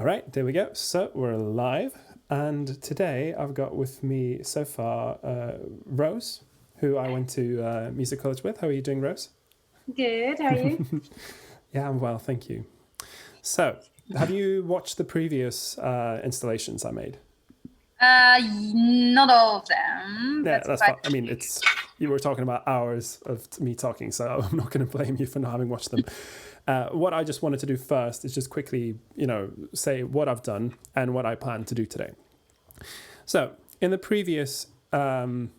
All right, there we go. So we're live. And today I've got with me so far Rose, who I went to music college with. How are you doing, Rose? Good, how are you? Yeah, I'm well, thank you. So, have you watched the previous installations I made? Not all of them. Yeah, That's that's quite fine. I mean, you were talking about hours of me talking, so I'm not going to blame you for not having watched them. What I just wanted to do first is just quickly, say what I've done and what I plan to do today. So in the previous two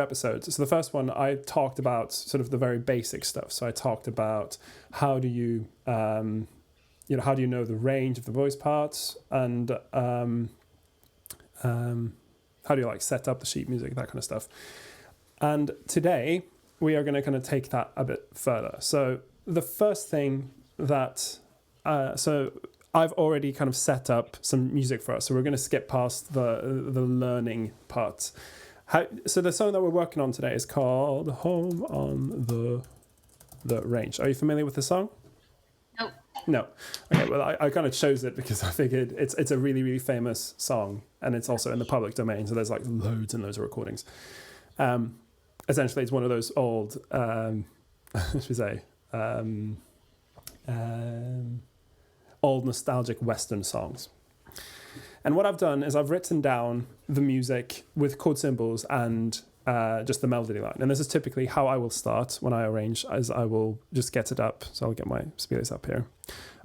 episodes, so the first one I talked about sort of the very basic stuff. So I talked about how do you how do you know the range of the voice parts, and how do you like set up the sheet music, that kind of stuff. And today we are going to kind of take that a bit further. So the first thing that so I've already kind of set up some music for us, so we're going to skip past the learning part. So the song that we're working on today is called "Home on the Range." Are you familiar with the song? nope. No. Okay, well, I kind of chose it because I figured it's a really, really famous song, and it's also in the public domain, so there's like loads and loads of recordings. Essentially, it's one of those old, should we say, old nostalgic Western songs. And what I've done is I've written down the music with chord symbols and just the melody line. And this is typically how I will start when I arrange, as I will just get it up. So I'll get my spielers up here.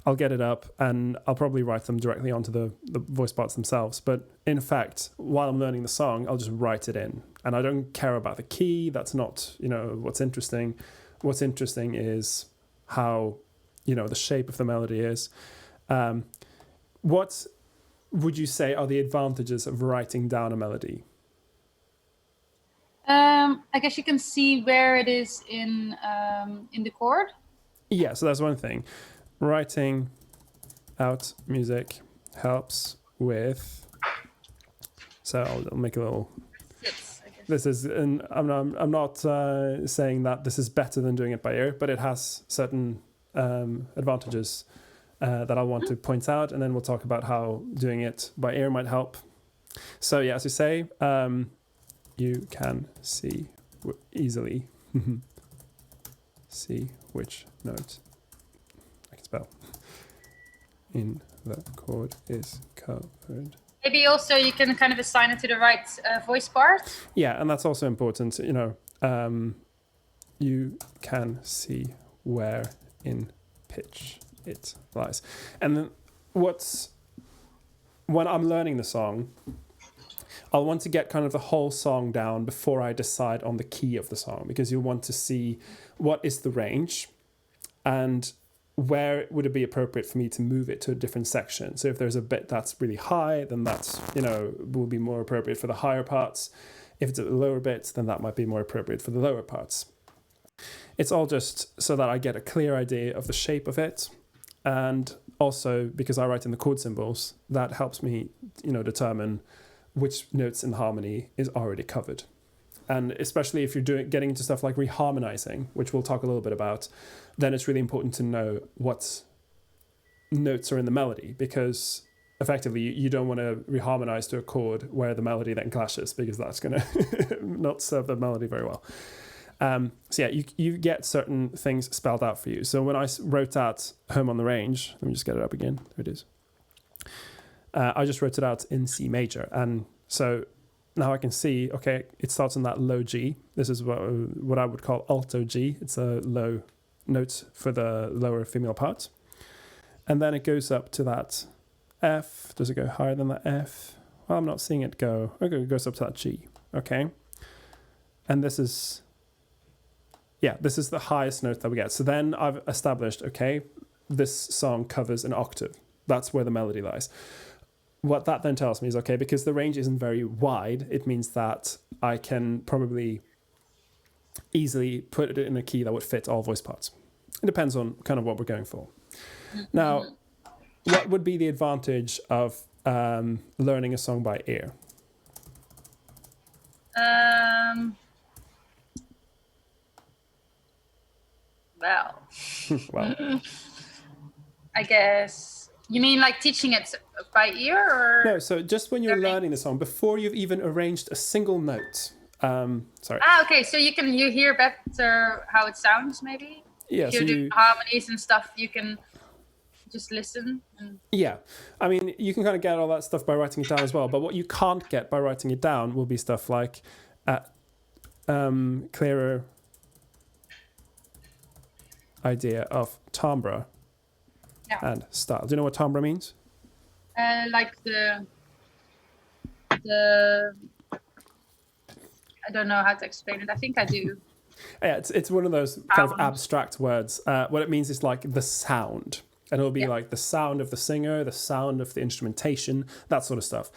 I'll get it up and I'll probably write them directly onto the voice parts themselves. But in fact, while I'm learning the song, I'll just write it in. And I don't care about the key. That's not, what's interesting. What's interesting is how, the shape of the melody is. What would you say are the advantages of writing down a melody? I guess you can see where it is in the chord. Yeah, so that's one thing. Writing out music helps with. So I'll make a little. Sits, I guess. This is, and I'm not saying that this is better than doing it by ear, but it has certain advantages that I want to point out, and then we'll talk about how doing it by ear might help. So yeah, as you say, you can see easily see which note I can spell in the chord is covered. Maybe also you can kind of assign it to the right voice part. Yeah, and that's also important. You can see where in pitch it lies. And then when I'm learning the song, I'll want to get kind of the whole song down before I decide on the key of the song, because you'll want to see what is the range and where would it be appropriate for me to move it to a different section. So if there's a bit that's really high, then that's, will be more appropriate for the higher parts. If it's a lower bit, then that might be more appropriate for the lower parts. It's all just so that I get a clear idea of the shape of it. And also, because I write in the chord symbols, that helps me, determine which notes in the harmony is already covered. And especially if you're getting into stuff like reharmonizing, which we'll talk a little bit about, then it's really important to know what notes are in the melody, because effectively you don't want to reharmonize to a chord where the melody then clashes, because that's going to not serve the melody very well. So yeah, you get certain things spelled out for you. So when I wrote out Home on the Range, let me just get it up again. There it is. I just wrote it out in C major. And so now I can see, okay, it starts on that low G. This is what I would call alto G. It's a low note for the lower female part. And then it goes up to that F. Does it go higher than that F? Well, I'm not seeing it go. Okay, it goes up to that G. Okay. And this is the highest note that we get. So then I've established, okay, this song covers an octave. That's where the melody lies. What that then tells me is, okay, because the range isn't very wide, it means that I can probably easily put it in a key that would fit all voice parts. It depends on kind of what we're going for. Now, what would be the advantage of learning a song by ear? Well, Well, I guess You mean like teaching it by ear, or? No, so just when you're learning the song, before you've even arranged a single note. Sorry. Okay. So you hear better how it sounds, maybe. Yeah, If you're so doing harmonies and stuff, you can just listen. Yeah, I mean, you can kind of get all that stuff by writing it down as well. But what you can't get by writing it down will be stuff like clearer idea of timbre and style. Do you know what timbre means? Like the I don't know how to explain it. I think I do. Yeah, it's one of those kind of abstract words. What it means is like the sound. And it'll be like the sound of the singer, the sound of the instrumentation, that sort of stuff.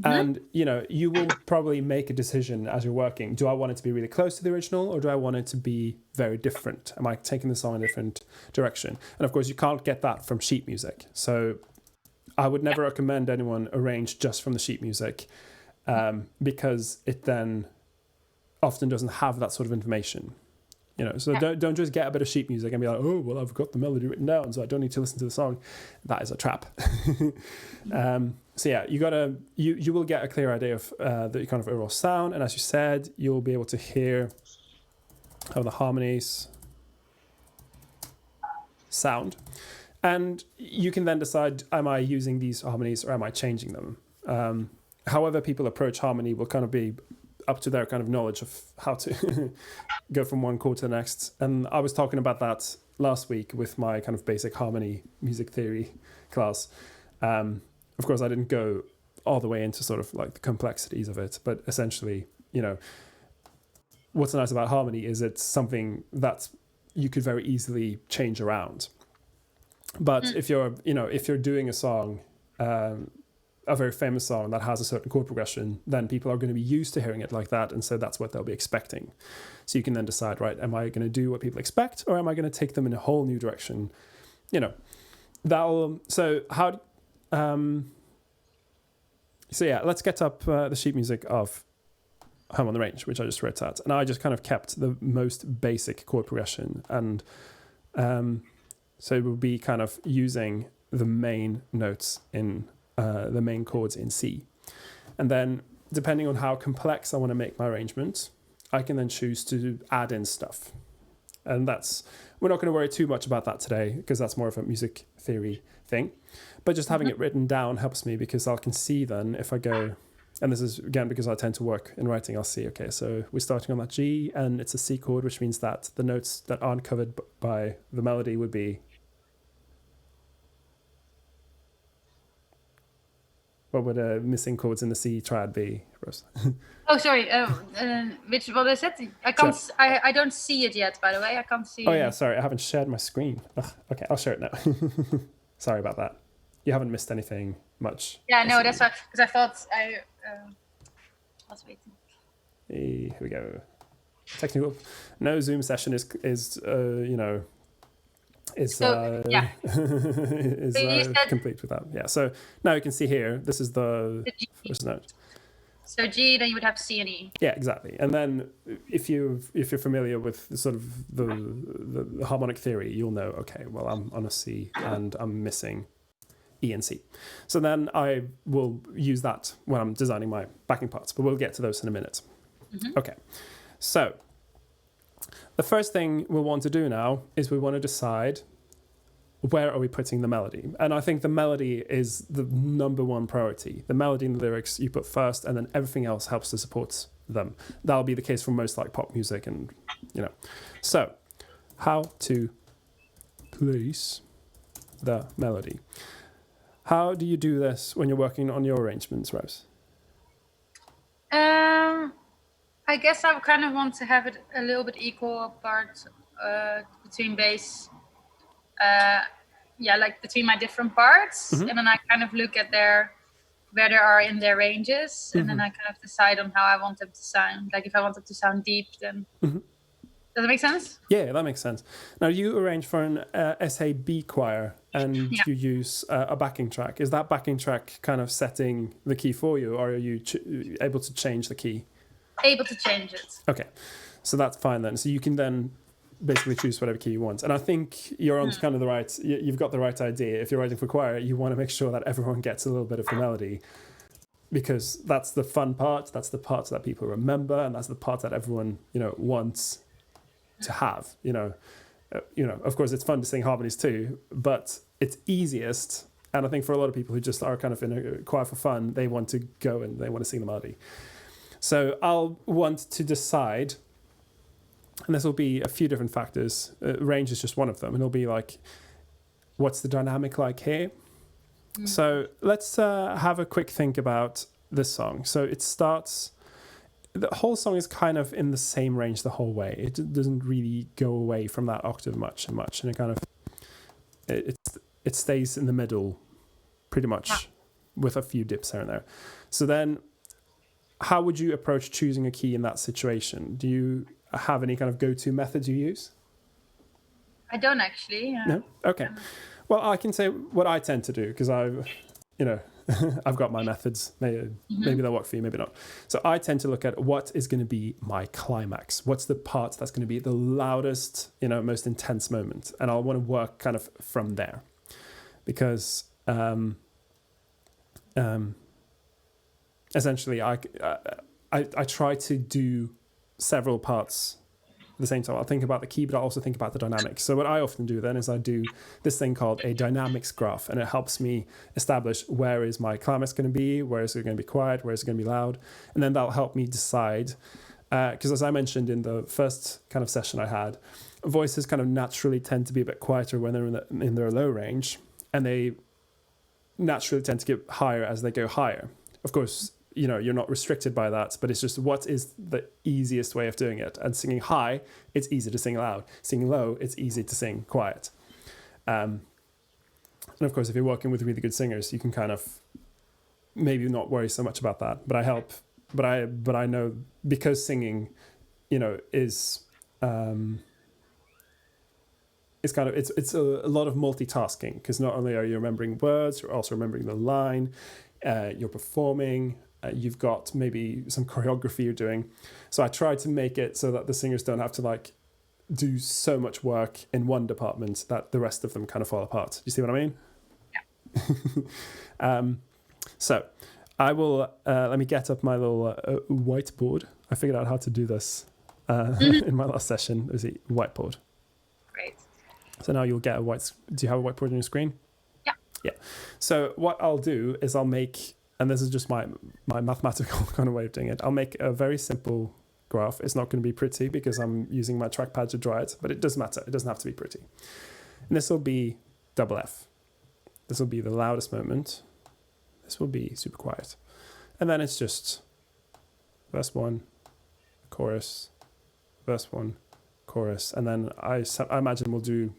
And, you know, you will probably make a decision as you're working. Do I want it to be really close to the original, or do I want it to be very different? Am I taking the song in a different direction? And of course, you can't get that from sheet music. So I would never recommend anyone arrange just from the sheet music, because it then often doesn't have that sort of information. You know, so don't just get a bit of sheet music and be like, oh, well, I've got the melody written down, so I don't need to listen to the song. That is a trap. So yeah, you will get a clear idea of the kind of overall sound, and as you said, you'll be able to hear how the harmonies sound, and you can then decide: am I using these harmonies or am I changing them? However, people approach harmony will kind of be up to their kind of knowledge of how to go from one chord to the next. And I was talking about that last week with my kind of basic harmony music theory class. Of course, I didn't go all the way into sort of like the complexities of it, but essentially, you know, what's nice about harmony is it's something that you could very easily change around. But if you're doing a song, a very famous song that has a certain chord progression, then people are going to be used to hearing it like that, and so that's what they'll be expecting. So you can then decide, right, am I going to do what people expect, or am I going to take them in a whole new direction? You know, let's get up the sheet music of Home on the Range, which I just wrote at, and I just kind of kept the most basic chord progression, and so it will be kind of using the main notes in the main chords in C. And then depending on how complex I want to make my arrangement, I can then choose to add in stuff. And we're not going to worry too much about that today, because that's more of a music theory thing. But just having it written down helps me, because I can see then if I go, and this is again because I tend to work in writing, I'll see, okay, so we're starting on that G and it's a C chord, which means that the notes that aren't covered by the melody would be, what would missing chords in the C triad be, Rose? Oh, sorry. What is it? I can't. So, I don't see it yet. By the way, I can't see. Oh yeah, sorry. I haven't shared my screen. Ugh, okay, I'll share it now. Sorry about that. You haven't missed anything much. Yeah, no, that's why. Because I thought I was waiting. Here we go. Technical. No Zoom session is complete with that. Yeah. So now you can see here. This is the first note. So G, then you would have C and E. Yeah, exactly. And then if you're familiar with sort of the harmonic theory, you'll know, okay, well, I'm on a C and I'm missing E and C. So then I will use that when I'm designing my backing parts, but we'll get to those in a minute. Mm-hmm. Okay. So the first thing we'll want to do now is we want to decide, where are we putting the melody? And I think the melody is the number one priority. The melody and the lyrics you put first, and then everything else helps to support them. That'll be the case for most like pop music and, So, how to place the melody. How do you do this when you're working on your arrangements, Rose? I guess I kind of want to have it a little bit equal part between bass. Like between my different parts, and then I kind of look at where they are in their ranges, and then I kind of decide on how I want them to sound. Like if I want them to sound deep, then does that make sense? Yeah, that makes sense. Now you arrange for an SAB choir, and you use a backing track. Is that backing track kind of setting the key for you, or are you able to change the key? Able to change it. Okay, so that's fine then. So you can then basically choose whatever key you want. And I think you're on kind of the right, you've got the right idea. If you're writing for choir, you want to make sure that everyone gets a little bit of the melody, because that's the fun part. That's the part that people remember, and that's the part that everyone, wants to have. Of course, it's fun to sing harmonies too, but it's easiest. And I think for a lot of people who just are kind of in a choir for fun, they want to go and they want to sing the melody. So I'll want to decide, and this will be a few different factors. Range is just one of them, and it'll be like, what's the dynamic like here? So let's have a quick think about this song. So it starts, the whole song is kind of in the same range the whole way. It doesn't really go away from that octave much, and it kind of, it stays in the middle pretty much with a few dips here and there. So then how would you approach choosing a key in that situation? Do you have any kind of go-to methods you use? I don't actually. No? Okay. Well, I can say what I tend to do, because I've got my methods. Maybe they'll work for you, maybe not. So I tend to look at what is going to be my climax. What's the part that's going to be the loudest, most intense moment? And I'll want to work kind of from there, because essentially I try to do several parts at the same time. I'll think about the key, but I'll also think about the dynamics. So what I often do then is I do this thing called a dynamics graph, and it helps me establish where is my climax going to be, where is it going to be quiet, where is it going to be loud, and then that'll help me decide. Because as I mentioned in the first kind of session I had, voices kind of naturally tend to be a bit quieter when they're in their low range, and they naturally tend to get higher as they go higher. Of course, you're not restricted by that, but it's just what is the easiest way of doing it. And singing high, it's easy to sing loud. Singing low, it's easy to sing quiet. And of course, if you're working with really good singers, you can kind of maybe not worry so much about that. But I know, because singing, is it's kind of it's a lot of multitasking, because not only are you remembering words, you're also remembering the line, you're performing, you've got maybe some choreography you're doing. So I try to make it so that the singers don't have to do so much work in one department that the rest of them kind of fall apart. Do you see what I mean? Yeah. So I will let me get up my little whiteboard. I figured out how to do this in my last session. It was a whiteboard. Great. So now you'll get do you have a whiteboard on your screen? Yeah. So what I'll do is I'll make, and this is just my mathematical kind of way of doing it, I'll make a very simple graph. It's not going to be pretty because I'm using my trackpad to draw it, but it doesn't matter. It doesn't have to be pretty. And this will be double F. This will be the loudest moment. This will be super quiet. And then it's just verse 1, chorus, verse 1, chorus. And then I imagine we'll do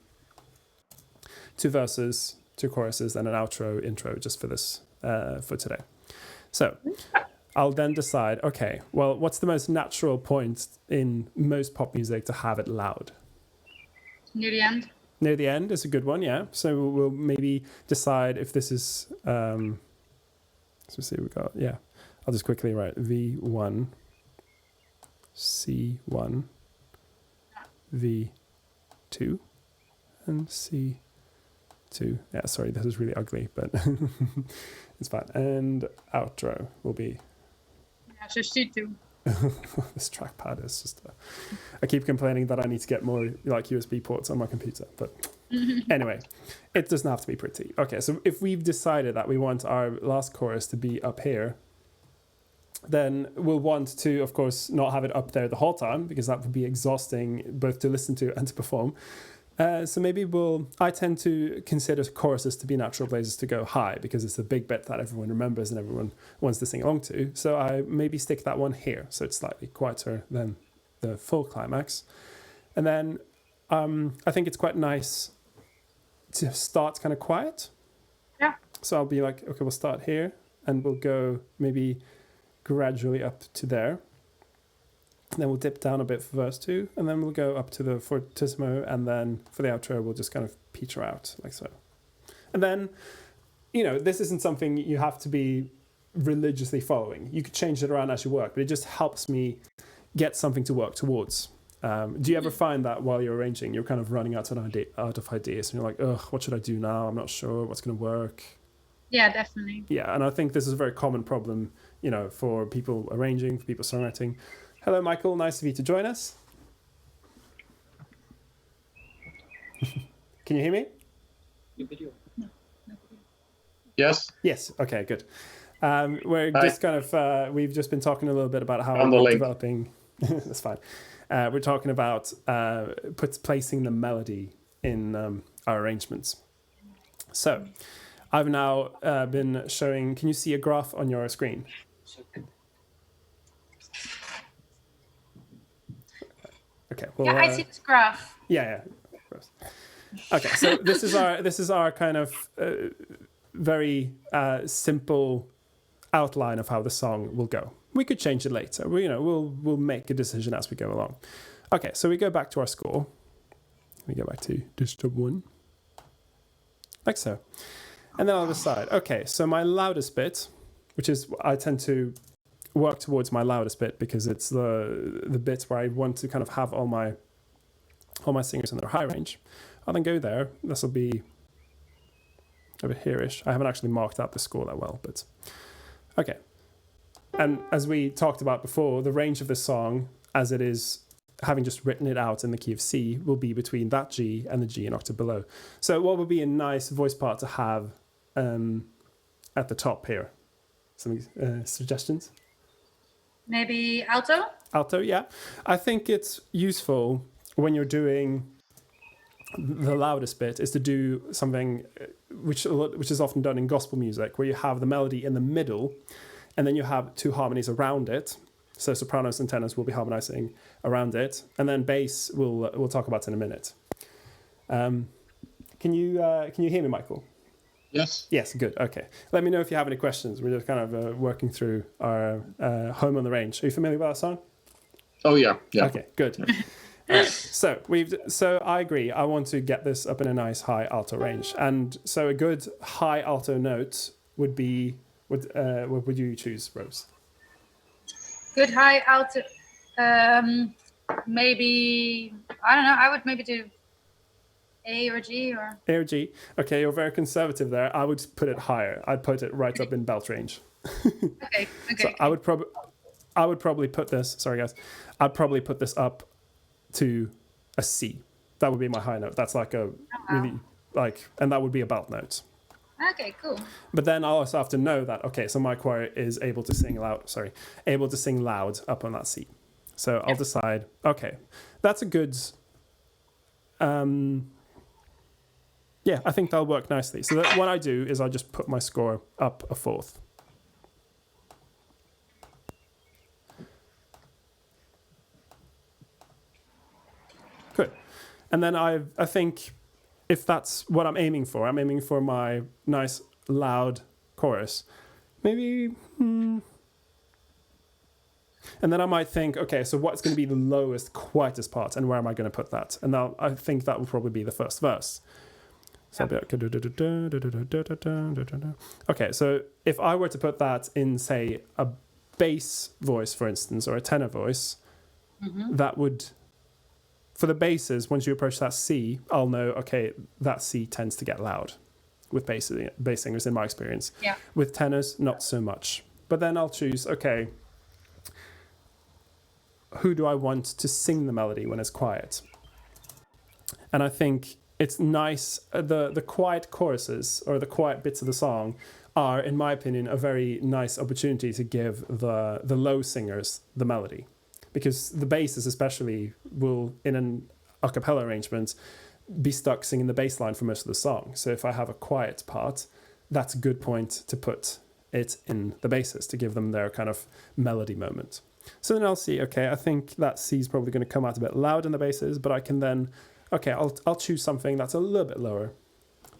2 verses, 2 choruses, and an outro, intro, just for this, for today. So I'll then decide, okay, well, what's the most natural point in most pop music to have it loud? Near the end. Near the end is a good one, yeah. So we'll maybe decide if this is, so see we got, yeah. I'll just quickly write V1, C1, V2, and C2. Yeah, sorry, this is really ugly, but it's fine. And outro will be... Yeah, so C2. This trackpad is just... I keep complaining that I need to get more USB ports on my computer, but anyway, it doesn't have to be pretty. Okay, so if we've decided that we want our last chorus to be up here, then we'll want to, of course, not have it up there the whole time, because that would be exhausting both to listen to and to perform. So maybe I tend to consider choruses to be natural places to go high, because it's the big bit that everyone remembers and everyone wants to sing along to. So I maybe stick that one here, so it's slightly quieter than the full climax. And then I think it's quite nice to start kind of quiet. Yeah. So I'll be like, okay, we'll start here, and we'll go maybe gradually up to there. Then we'll dip down a bit for verse 2, and then we'll go up to the fortissimo, and then for the outro, we'll just kind of peter out like so. And then, this isn't something you have to be religiously following. You could change it around as you work, but it just helps me get something to work towards. Do you ever find that while you're arranging, you're kind of running out of ideas, and you're like, ugh, what should I do now? I'm not sure what's going to work. Yeah, definitely. Yeah, and I think this is a very common problem, for people arranging, for people songwriting. Hello, Michael. Nice of you to join us. Can you hear me? Yes. Yes. Okay. Good. We're just kind of we've just been talking a little bit about how we're developing. That's fine. We're talking about placing the melody in our arrangements. So, I've now been showing. Can you see a graph on your screen? Okay. Well, yeah, I see this graph. Yeah. Okay. So this is our kind of very simple outline of how the song will go. We could change it later. We'll make a decision as we go along. Okay, so we go back to our score. We go back to disturb 1, like so, and then I'll decide. Okay, so my loudest bit, which is I tend to work towards my loudest bit because it's the bit where I want to kind of have all my singers in their high range. I'll then go there. This will be over here-ish. I haven't actually marked out the score that well, but okay. And as we talked about before, the range of the song, as it is, having just written it out in the key of C, will be between that G and the G an octave below. So what would be a nice voice part to have at the top here? Some suggestions? Maybe alto? Alto, yeah. I think it's useful when you're doing the loudest bit is to do something which is often done in gospel music, where you have the melody in the middle, and then you have 2 harmonies around it. So sopranos and tenors will be harmonizing around it, and then bass we'll talk about in a minute. Can you hear me, Michael? Yes. Yes, good. Okay. Let me know if you have any questions. We're just kind of working through our Home on the Range. Are you familiar with that song? Oh yeah. Okay, good. So I agree. I want to get this up in a nice high alto range, and so a good high alto note would be. What would you choose, Rose? Good high alto. Maybe I don't know. I would maybe do A or G or. A or G. Okay, you're very conservative there. I would put it higher. I'd put it right up in belt range. Okay. So I would probably put this. Sorry, guys. I'd probably put this up to a C. That would be my high note. That's like really and that would be a belt note. Okay, cool. But then I also have to know that, okay, so my choir is able to sing loud up on that C. So I'll decide, okay, that's a good, I think that'll work nicely. So what I do is I just put my score up a 4th. Good. And then I think if that's what I'm aiming for my nice loud chorus, maybe, and then I might think, okay, so what's going to be the lowest, quietest part, and where am I going to put that? And I think that will probably be the first verse. So okay, so if I were to put that in, say, a bass voice, for instance, or a tenor voice, that would... For the basses, once you approach that C, I'll know, okay, that C tends to get loud with bass singers, in my experience. Yeah. With tenors, not so much. But then I'll choose, okay, who do I want to sing the melody when it's quiet? And I think it's nice, the quiet choruses, or the quiet bits of the song, are, in my opinion, a very nice opportunity to give the low singers the melody. Because the basses especially will, in an acapella arrangement, be stuck singing the bass line for most of the song. So if I have a quiet part, that's a good point to put it in the basses to give them their kind of melody moment. So then I'll see, okay, I think that C is probably going to come out a bit loud in the basses, but I can then, okay, I'll choose something that's a little bit lower.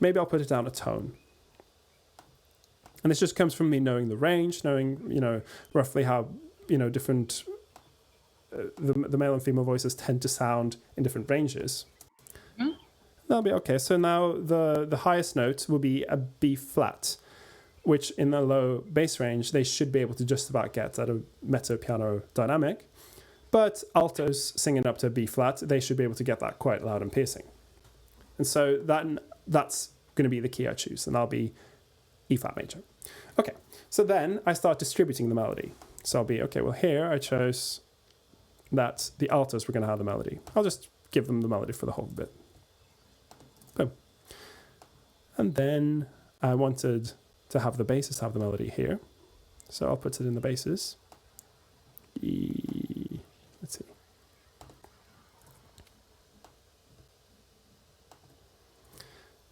Maybe I'll put it down a tone. And this just comes from me knowing the range, knowing, roughly how, different... the male and female voices tend to sound in different ranges. That'll be okay. So now the highest note will be a B flat, which in the low bass range, they should be able to just about get at a mezzo piano dynamic. But altos singing up to B flat, they should be able to get that quite loud and piercing. And so that's going to be the key I choose, and that'll be E flat major. Okay, so then I start distributing the melody. So I'll be, okay, well here I chose that the altos were going to have the melody. I'll just give them the melody for the whole bit. Boom. And then I wanted to have the basses have the melody here. So I'll put it in the basses. E, let's see.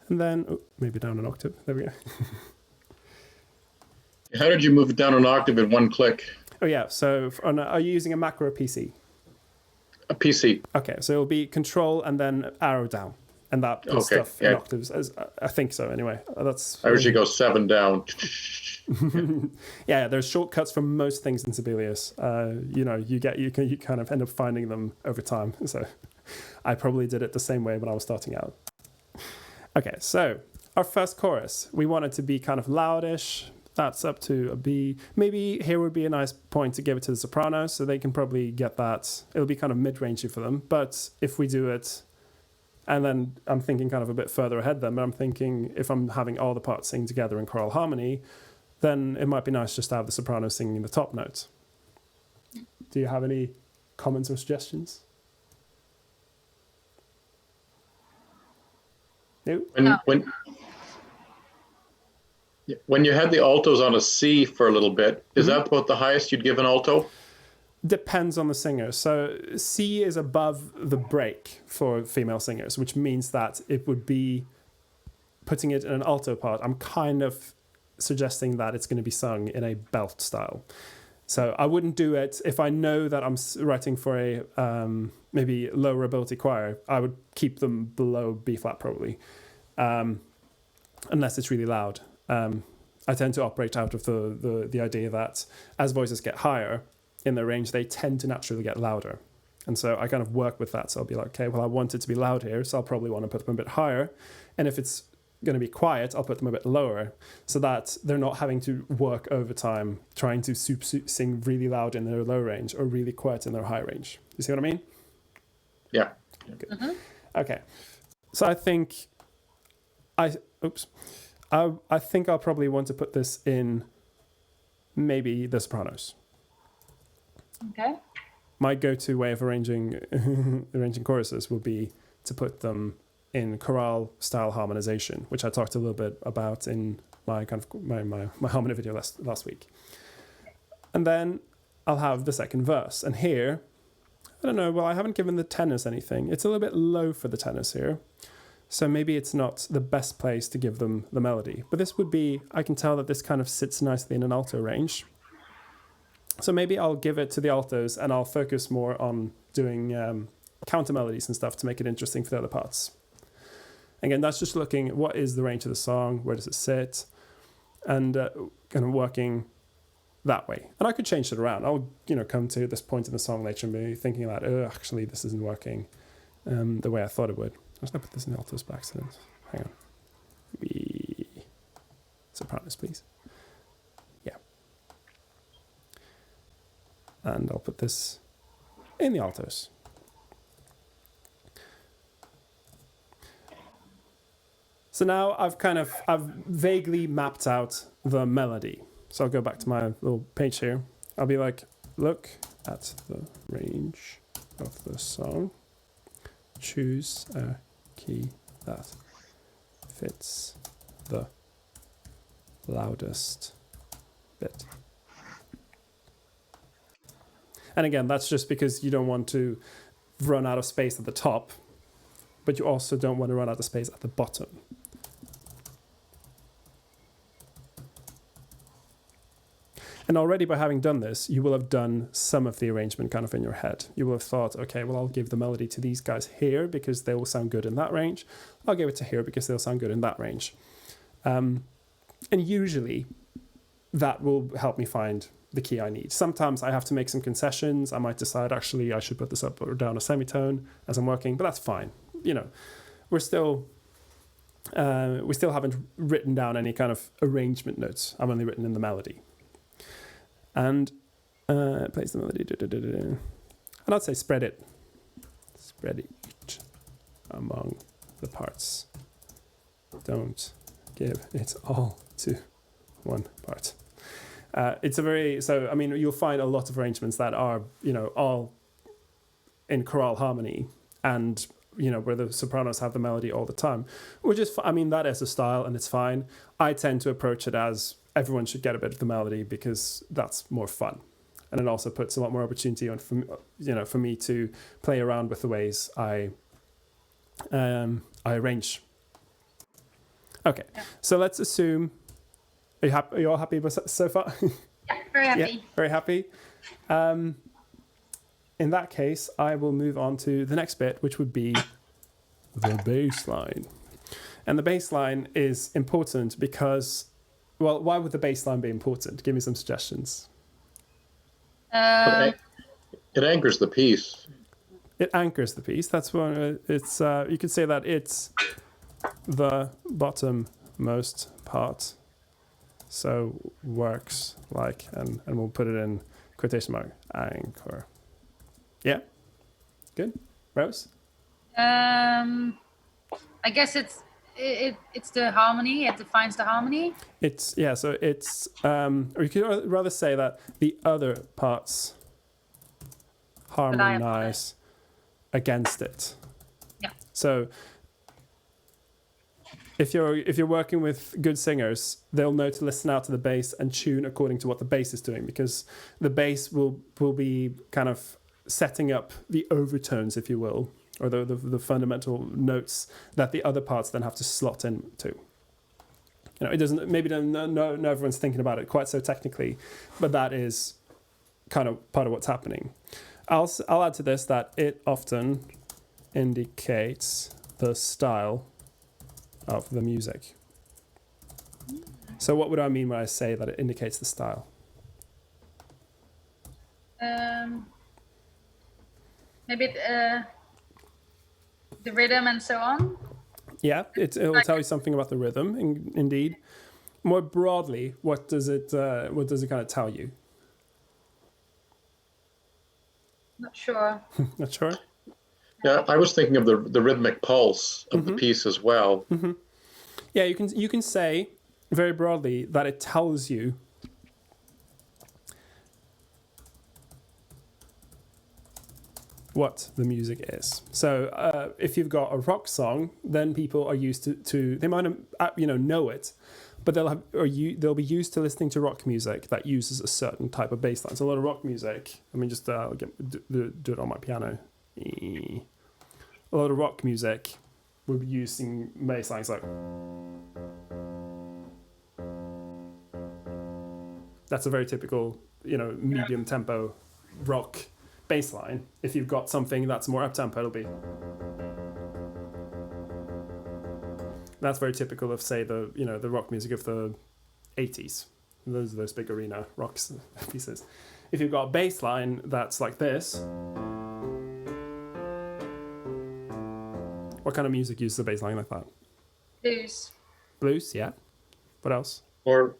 And then, maybe down an octave. There we go. How did you move it down an octave in one click? Oh yeah, so are you using a Mac or a PC? A PC. Okay, so it'll be control and then arrow down. And that puts stuff in octaves. I think so anyway. That's. I usually go 7 down. Yeah, there's shortcuts for most things in Sibelius. You kind of end up finding them over time. So I probably did it the same way when I was starting out. Okay, so our first chorus, we want it to be kind of loudish. That's up to a B. Maybe here would be a nice point to give it to the sopranos, so they can probably get that. It'll be kind of mid-rangey for them. But if we do it, and then I'm thinking kind of a bit further ahead then, but I'm thinking if I'm having all the parts sing together in choral harmony, then it might be nice just to have the soprano singing the top note. Do you have any comments or suggestions? No? When you had the altos on a C for a little bit, is that about the highest you'd give an alto? Depends on the singer. So C is above the break for female singers, which means that it would be putting it in an alto part. I'm kind of suggesting that it's going to be sung in a belt style. So I wouldn't do it if I know that I'm writing for a maybe lower ability choir. I would keep them below B flat probably, unless it's really loud. I tend to operate out of the idea that as voices get higher in their range, they tend to naturally get louder. And so I kind of work with that. So I'll be like, okay, well, I want it to be loud here, so I'll probably want to put them a bit higher. And if it's going to be quiet, I'll put them a bit lower so that they're not having to work overtime trying to sing really loud in their low range or really quiet in their high range. You see what I mean? Yeah. Good. Mm-hmm. Okay. So I think I think I'll probably want to put this in maybe the sopranos. Okay. My go-to way of arranging choruses would be to put them in chorale style harmonization, which I talked a little bit about in my kind of my harmony video last week. And then I'll have the second verse. And here, I don't know, well, I haven't given the tenors anything. It's a little bit low for the tenors here. So maybe it's not the best place to give them the melody. But this would be, I can tell that this kind of sits nicely in an alto range. So maybe I'll give it to the altos and I'll focus more on doing counter melodies and stuff to make it interesting for the other parts. Again, that's just looking at what is the range of the song, where does it sit, and kind of working that way. And I could change it around. I'll come to this point in the song later and be thinking about, actually this isn't working the way I thought it would. I'm just going to put this in altos by accident. Hang on. Sopranos, please. Yeah. And I'll put this in the altos. So now I've vaguely mapped out the melody. So I'll go back to my little page here. I'll be like, look at the range of the song. Choose a key that fits the loudest bit. And again, that's just because you don't want to run out of space at the top, but you also don't want to run out of space at the bottom. And already by having done this, you will have done some of the arrangement kind of in your head. You will have thought, okay, well, I'll give the melody to these guys here because they will sound good in that range. I'll give it to here because they'll sound good in that range. And usually that will help me find the key I need. Sometimes I have to make some concessions. I might decide, actually, I should put this up or down a semitone as I'm working, but that's fine. We still haven't written down any kind of arrangement notes. I've only written in the melody. And plays the melody. And I'd say spread it among the parts. Don't give it all to one part. You'll find a lot of arrangements that are, all in chorale harmony, and where the sopranos have the melody all the time, which is, that is a style and it's fine. I tend to approach it as everyone should get a bit of the melody because that's more fun, and it also puts a lot more opportunity on for me to play around with the ways I arrange. Okay, so let's assume. Are you all happy so far? Yeah, very happy. Yeah, very happy. In that case, I will move on to the next bit, which would be the bass line. And the bass line is important because, well, why would the bass line be important? Give me some suggestions. It anchors the piece. It anchors the piece. That's one. It's you could say that it's the bottommost part. So works like, and we'll put it in quotation mark, anchor. Yeah, good. Rose? I guess it's the harmony. It defines the harmony. So it's or you could rather say that the other parts harmonize against it. Yeah. So if you're working with good singers, they'll know to listen out to the bass and tune according to what the bass is doing, because the bass will be kind of setting up the overtones, if you will, or the fundamental notes that the other parts then have to slot into. It doesn't, maybe no everyone's thinking about it quite so technically, but that is kind of part of what's happening. I'll add to this that it often indicates the style of the music. So what would I mean when I say that it indicates the style? Maybe the rhythm and so on. Yeah, it will tell you something about the rhythm. Indeed. More broadly, what does it kind of tell you? Not sure. Not sure. Yeah, I was thinking of the rhythmic pulse of the piece as well. Mm-hmm. Yeah, you can say very broadly that it tells you what the music is. So if you've got a rock song, then people are used to they might know it, but they'll be used to listening to rock music that uses a certain type of bass line. So a lot of rock music. Let me just do it on my piano. A lot of rock music will be using bass lines like. That's a very typical, medium tempo rock bass line. If you've got something that's more up tempo, it'll be. That's very typical of, say, the rock music of the 80s. Those big arena rocks pieces. If you've got a bass line that's like this, what kind of music uses a bass line like that? Blues. Blues, yeah. What else? Or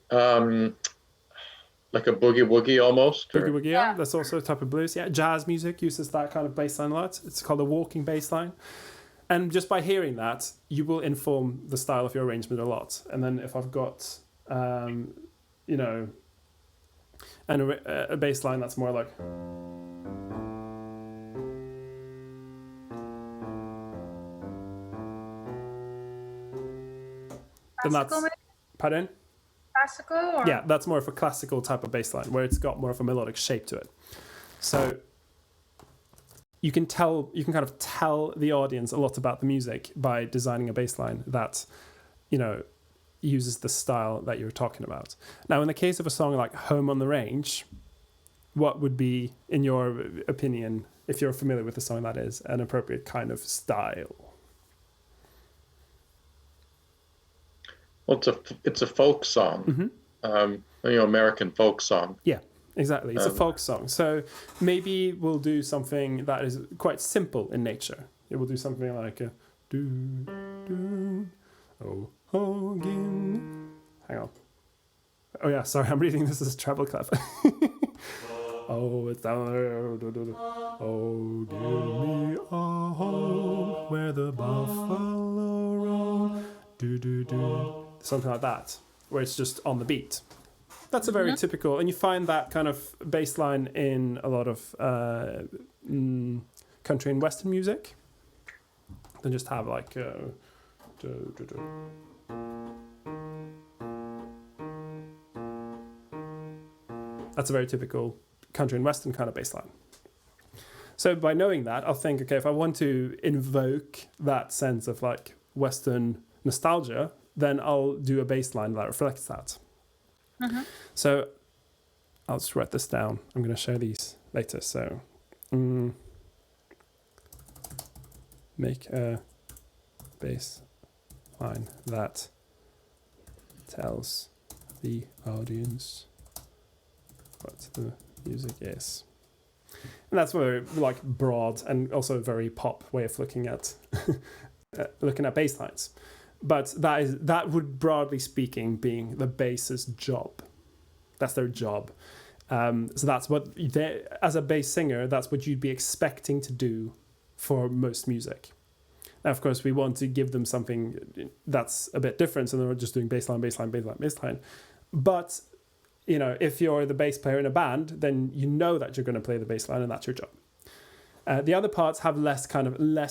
like a boogie woogie almost. Boogie woogie, yeah. That's also a type of blues. Yeah, jazz music uses that kind of bass line a lot. It's called a walking bass line. And just by hearing that, you will inform the style of your arrangement a lot. And then if I've got, and a bass line that's more like. Then that's. Pardon? Classical? Or? Yeah, that's more of a classical type of bass line where it's got more of a melodic shape to it. So you can kind of tell the audience a lot about the music by designing a bass line that, uses the style that you're talking about. Now, in the case of a song like Home on the Range, what would be, in your opinion, if you're familiar with the song, that is, an appropriate kind of style? Well, it's a folk song, American folk song. Yeah, exactly. It's a folk song. So maybe we'll do something that is quite simple in nature. It will do something like a do do oh again. Hang on. Oh yeah, sorry, I'm reading this as a treble clef. Oh, it's down there. Oh, give me a home where the buffalo roam. Do, do, do. Something like that, where it's just on the beat. That's a very typical, and you find that kind of bass line in a lot of country and western music. They just have like do, do, do. That's a very typical country and western kind of bass line. So by knowing that, I'll think, okay, if I want to invoke that sense of like western nostalgia, then I'll do a bass line that reflects that. So I'll just write this down. I'm going to show these later. So make a bass line that tells the audience what the music is. And that's very like broad and also a very pop way of looking at bass lines. But that would, broadly speaking, being the bass's job. That's their job. So that's what, as a bass singer, that's what you'd be expecting to do for most music. Now, of course, we want to give them something that's a bit different, so they're just doing bass line, bass line, bass line, bass line. But, you know, if you're the bass player in a band, then you know that you're going to play the bass line, and that's your job. The other parts have less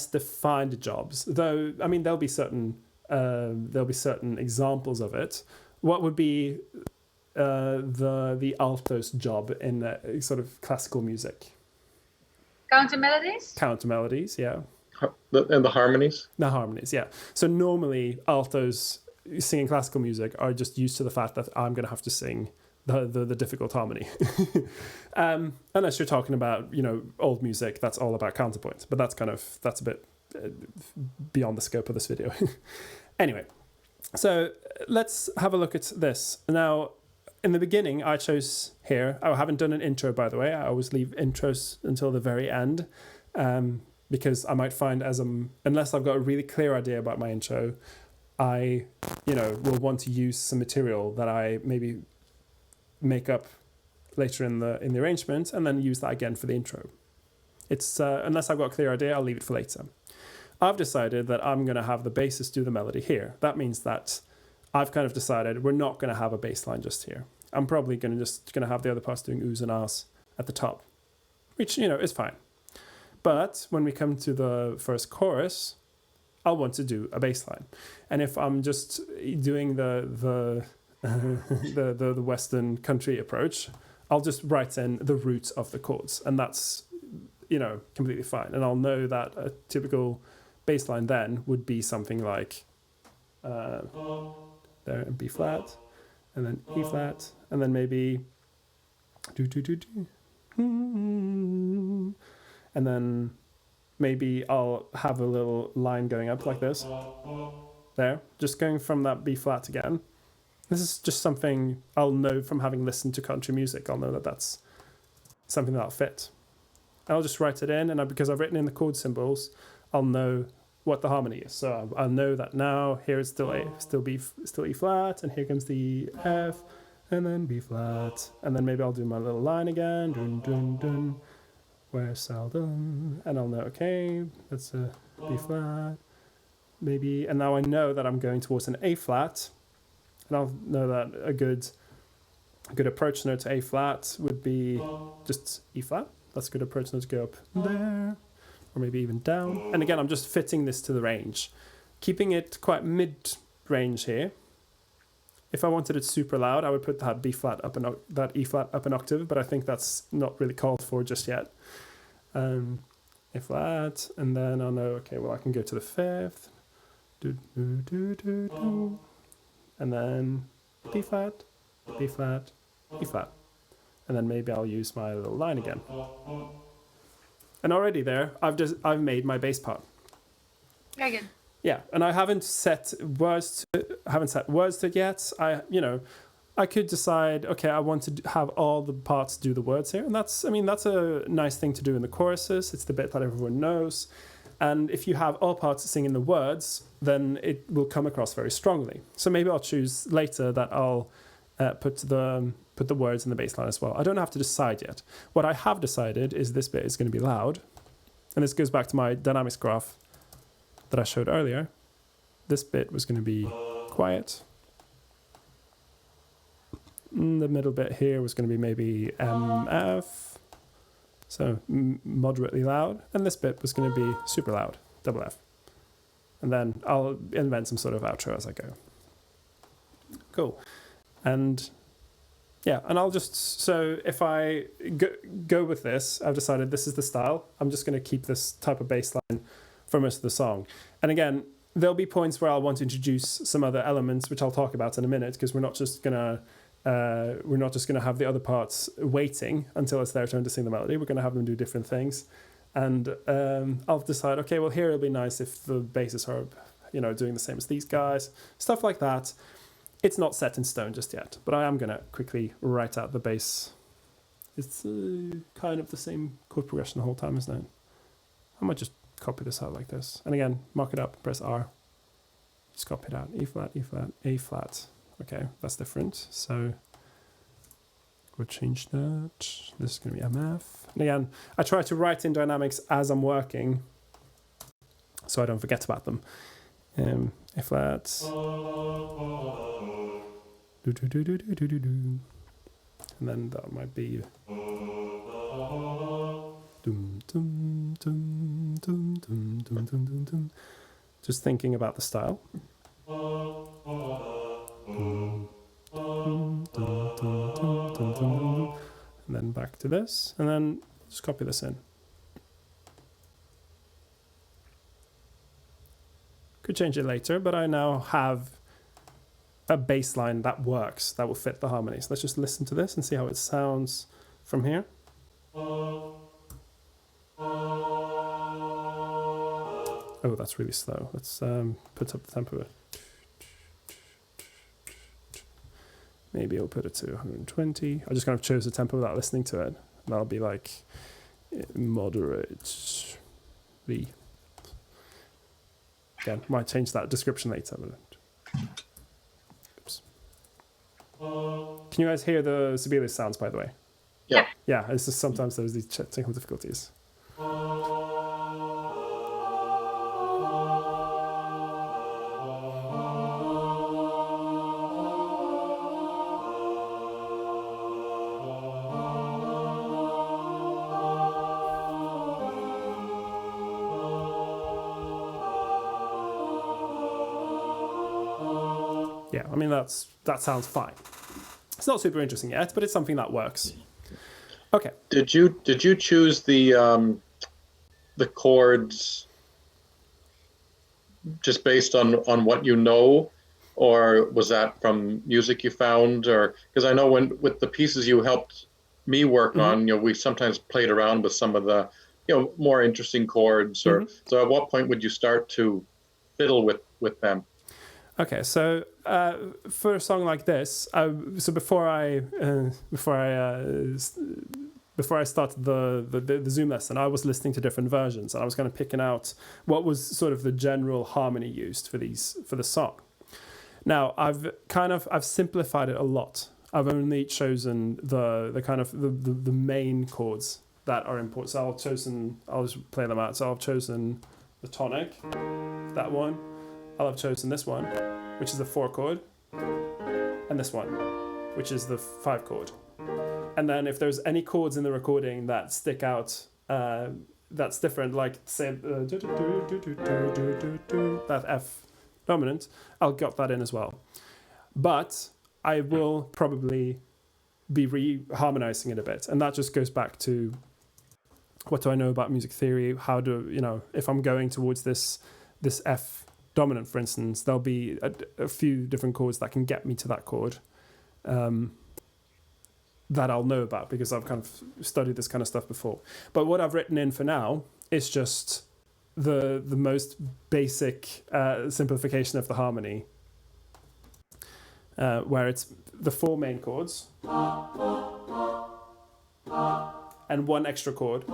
defined jobs, though. I mean, there'll be certain examples of it. What would be the alto's job in sort of classical music? Counter melodies? Counter melodies, yeah. And the harmonies? The harmonies, yeah. So normally altos singing classical music are just used to the fact that I'm going to have to sing the difficult harmony. Unless you're talking about, you know, old music, that's all about counterpoint. But that's a bit beyond the scope of this video. Anyway, so let's have a look at this. Now, in the beginning, I chose here. I haven't done an intro, by the way. I always leave intros until the very end, because I might find unless I've got a really clear idea about my intro, I, will want to use some material that I maybe make up later in the arrangement, and then use that again for the intro. It's unless I've got a clear idea, I'll leave it for later. I've decided that I'm going to have the bassist do the melody here. That means that I've kind of decided we're not going to have a bass line just here. I'm probably going to have the other parts doing oohs and ahs at the top, which, is fine. But when we come to the first chorus, I'll want to do a bass line. And if I'm just doing the Western country approach, I'll just write in the roots of the chords, and that's, completely fine. And I'll know that a typical bass line then would be something like there in B flat, and then E flat, and then maybe do do do do, and then maybe I'll have a little line going up like this. There, just going from that B flat again. This is just something I'll know from having listened to country music. I'll know that that's something that'll fit. I'll just write it in, and because I've written in the chord symbols, I'll know what the harmony is. So I'll know that now here it's still E flat, and here comes the F, and then B flat, and then maybe I'll do my little line again, dun dun dun, where seldom, and I'll know, okay, that's a B flat, maybe, and now I know that I'm going towards an A flat, and I'll know that a good approach note to A flat would be just E flat. That's a good approach note to go up there, or maybe even down. And again, I'm just fitting this to the range, keeping it quite mid-range here. If I wanted it super loud, I would put that B flat up and that E flat up an octave, but I think that's not really called for just yet. A flat, and then I'll know, okay, well, I can go to the fifth, do, do, do, do, do. And then B flat, B flat, E flat. And then maybe I'll use my little line again. And already there, I've made my bass part. Very good. Yeah, and I haven't set words to it yet. I could decide, okay, I want to have all the parts do the words here, and that's a nice thing to do in the choruses. It's the bit that everyone knows. And if you have all parts singing the words, then it will come across very strongly. So maybe I'll choose later that I'll put the words in the bass line as well. I don't have to decide yet. What I have decided is this bit is going to be loud. And this goes back to my dynamics graph that I showed earlier. This bit was going to be quiet. The middle bit here was going to be maybe MF. So moderately loud. And this bit was going to be super loud, double F. And then I'll invent some sort of outro as I go. Cool. And yeah, and I'll just, so if I go with this, I've decided this is the style. I'm just going to keep this type of bass line for most of the song. And again, there'll be points where I'll want to introduce some other elements, which I'll talk about in a minute, because we're not just going to have the other parts waiting until it's their turn to sing the melody. We're going to have them do different things. And I'll decide, okay, well, here it'll be nice if the basses are, doing the same as these guys, stuff like that. It's not set in stone just yet, but I am going to quickly write out the bass. It's kind of the same chord progression the whole time, isn't it? I might just copy this out like this. And again, mark it up, press R. Just copy it out. E flat, E flat, A flat. Okay, that's different. So we'll change that. This is going to be MF. And again, I try to write in dynamics as I'm working so I don't forget about them. A flat. Do, do, do, do, do, do, do, do. And then that might be dum, dum, dum, dum, dum, dum, dum, dum, dum. Just thinking about the style. Dum, dum, dum, dum, dum, dum, dum. And then back to this, and then just copy this in. Could change it later, but I now have a bass line that works, that will fit the harmonies. Let's just listen to this and see how it sounds from here. Oh, that's really slow. Let's put up the tempo. Maybe I'll put it to 120. I just kind of chose the tempo without listening to it. And that'll be like moderate V. Again, might change that description later. Oops. Can you guys hear the Sibelius sounds, by the way? Yeah. Yeah, it's just sometimes there's these technical difficulties. Yeah, I mean, that sounds fine. It's not super interesting yet, but it's something that works. Okay. Did you choose the chords just based on what you know, or was that from music you found? Or because I know with the pieces you helped me work on, we sometimes played around with some of the more interesting chords. Or so at what point would you start to fiddle with them? Okay, so for a song like this, so before I started the Zoom lesson, I was listening to different versions, and I was kind of picking out what was sort of the general harmony used for the song. Now I've simplified it a lot. I've only chosen the kind of the main chords that are important. So I'll just play them out. So I've chosen the tonic, that one. I'll have chosen this one, which is the 4 chord, and this one, which is the 5 chord. And then if there's any chords in the recording that stick out, that's different, like say that F dominant, I'll got that in as well. But I will probably be re-harmonizing it a bit, and that just goes back to what do I know about music theory? How do if I'm going towards this F dominant, for instance, there'll be a few different chords that can get me to that chord that I'll know about because I've kind of studied this kind of stuff before. But what I've written in for now is just the most basic simplification of the harmony, where it's the 4 main chords and 1 extra chord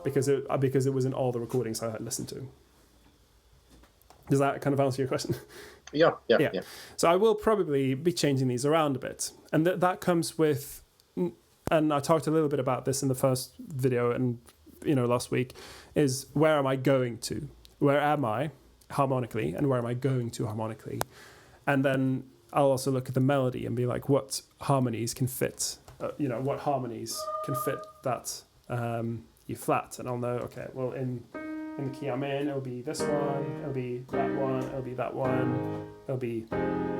because it was in all the recordings I had listened to. Does that kind of answer your question? Yeah. So I will probably be changing these around a bit. And that comes with, and I talked a little bit about this in the first video and, last week, is where am I going to? Where am I harmonically and where am I going to harmonically? And then I'll also look at the melody and be like, what harmonies can fit, what harmonies can fit that E flat? And I'll know, okay, well, in the key I'm in, it'll be this one, it'll be that one, it'll be that one, it'll be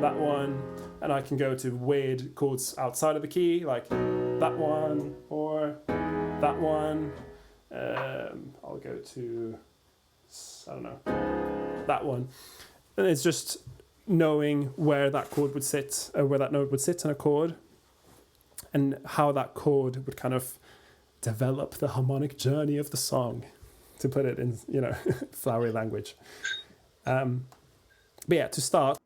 that one. And I can go to weird chords outside of the key, like that one or that one. I'll go to, I don't know, that one. And it's just knowing where that chord would sit, or where that note would sit in a chord, and how that chord would kind of develop the harmonic journey of the song, to put it in, flowery language. But yeah, to start,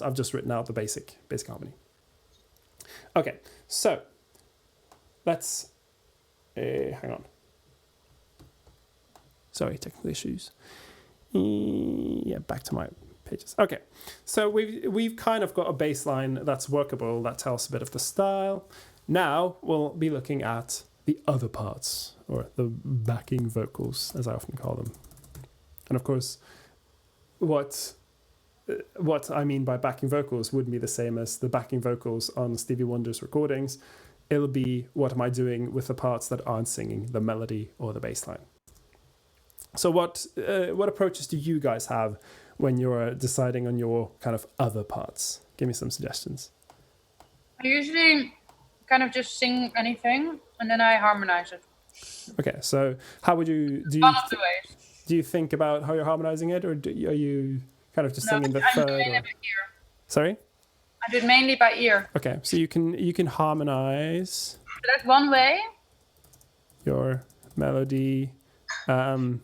I've just written out the basic harmony. Okay, so let's hang on. Sorry, technical issues. Yeah, back to my pages. Okay, so we've kind of got a baseline that's workable, that tells a bit of the style. Now we'll be looking at the other parts, or the backing vocals, as I often call them. And of course, what I mean by backing vocals wouldn't be the same as the backing vocals on Stevie Wonder's recordings. It'll be, what am I doing with the parts that aren't singing the melody or the bass line? So what approaches do you guys have when you're deciding on your kind of other parts? Give me some suggestions. I usually kind of just sing anything and then I harmonize it. Okay, so how would you do? One of the ways. Do you think about how you're harmonizing it, or are you kind of just singing the I third? do it mainly by ear. Sorry? I do it mainly by ear. Okay, so you can harmonize. So that's one way. Your melody. Counter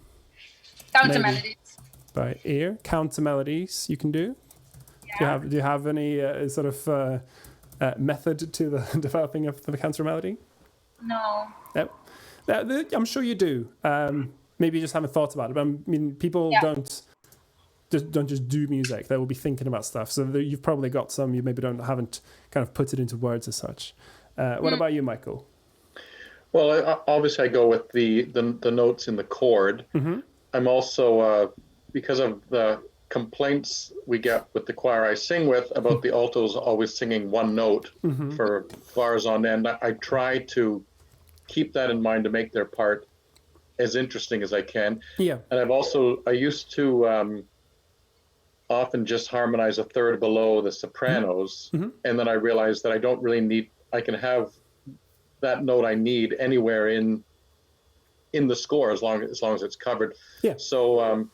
melodies. By ear, counter melodies you can do. Yeah. Do you have any sort of method to the developing of the counter melody? No. Yep. I'm sure you do. Maybe you just haven't thought about it. But I mean, people don't just do music. They will be thinking about stuff. So you've probably got some. You maybe haven't kind of put it into words as such. What about you, Michael? Well, obviously I go with the notes in the chord. Mm-hmm. I'm also, because of the complaints we get with the choir I sing with about the altos always singing one note for bars on end, I try to keep that in mind to make their part as interesting as I can. Yeah. And I used to often just harmonize a third below the sopranos, and then I realized that I don't really I can have that note I need anywhere in the score as long as it's covered. Yeah. So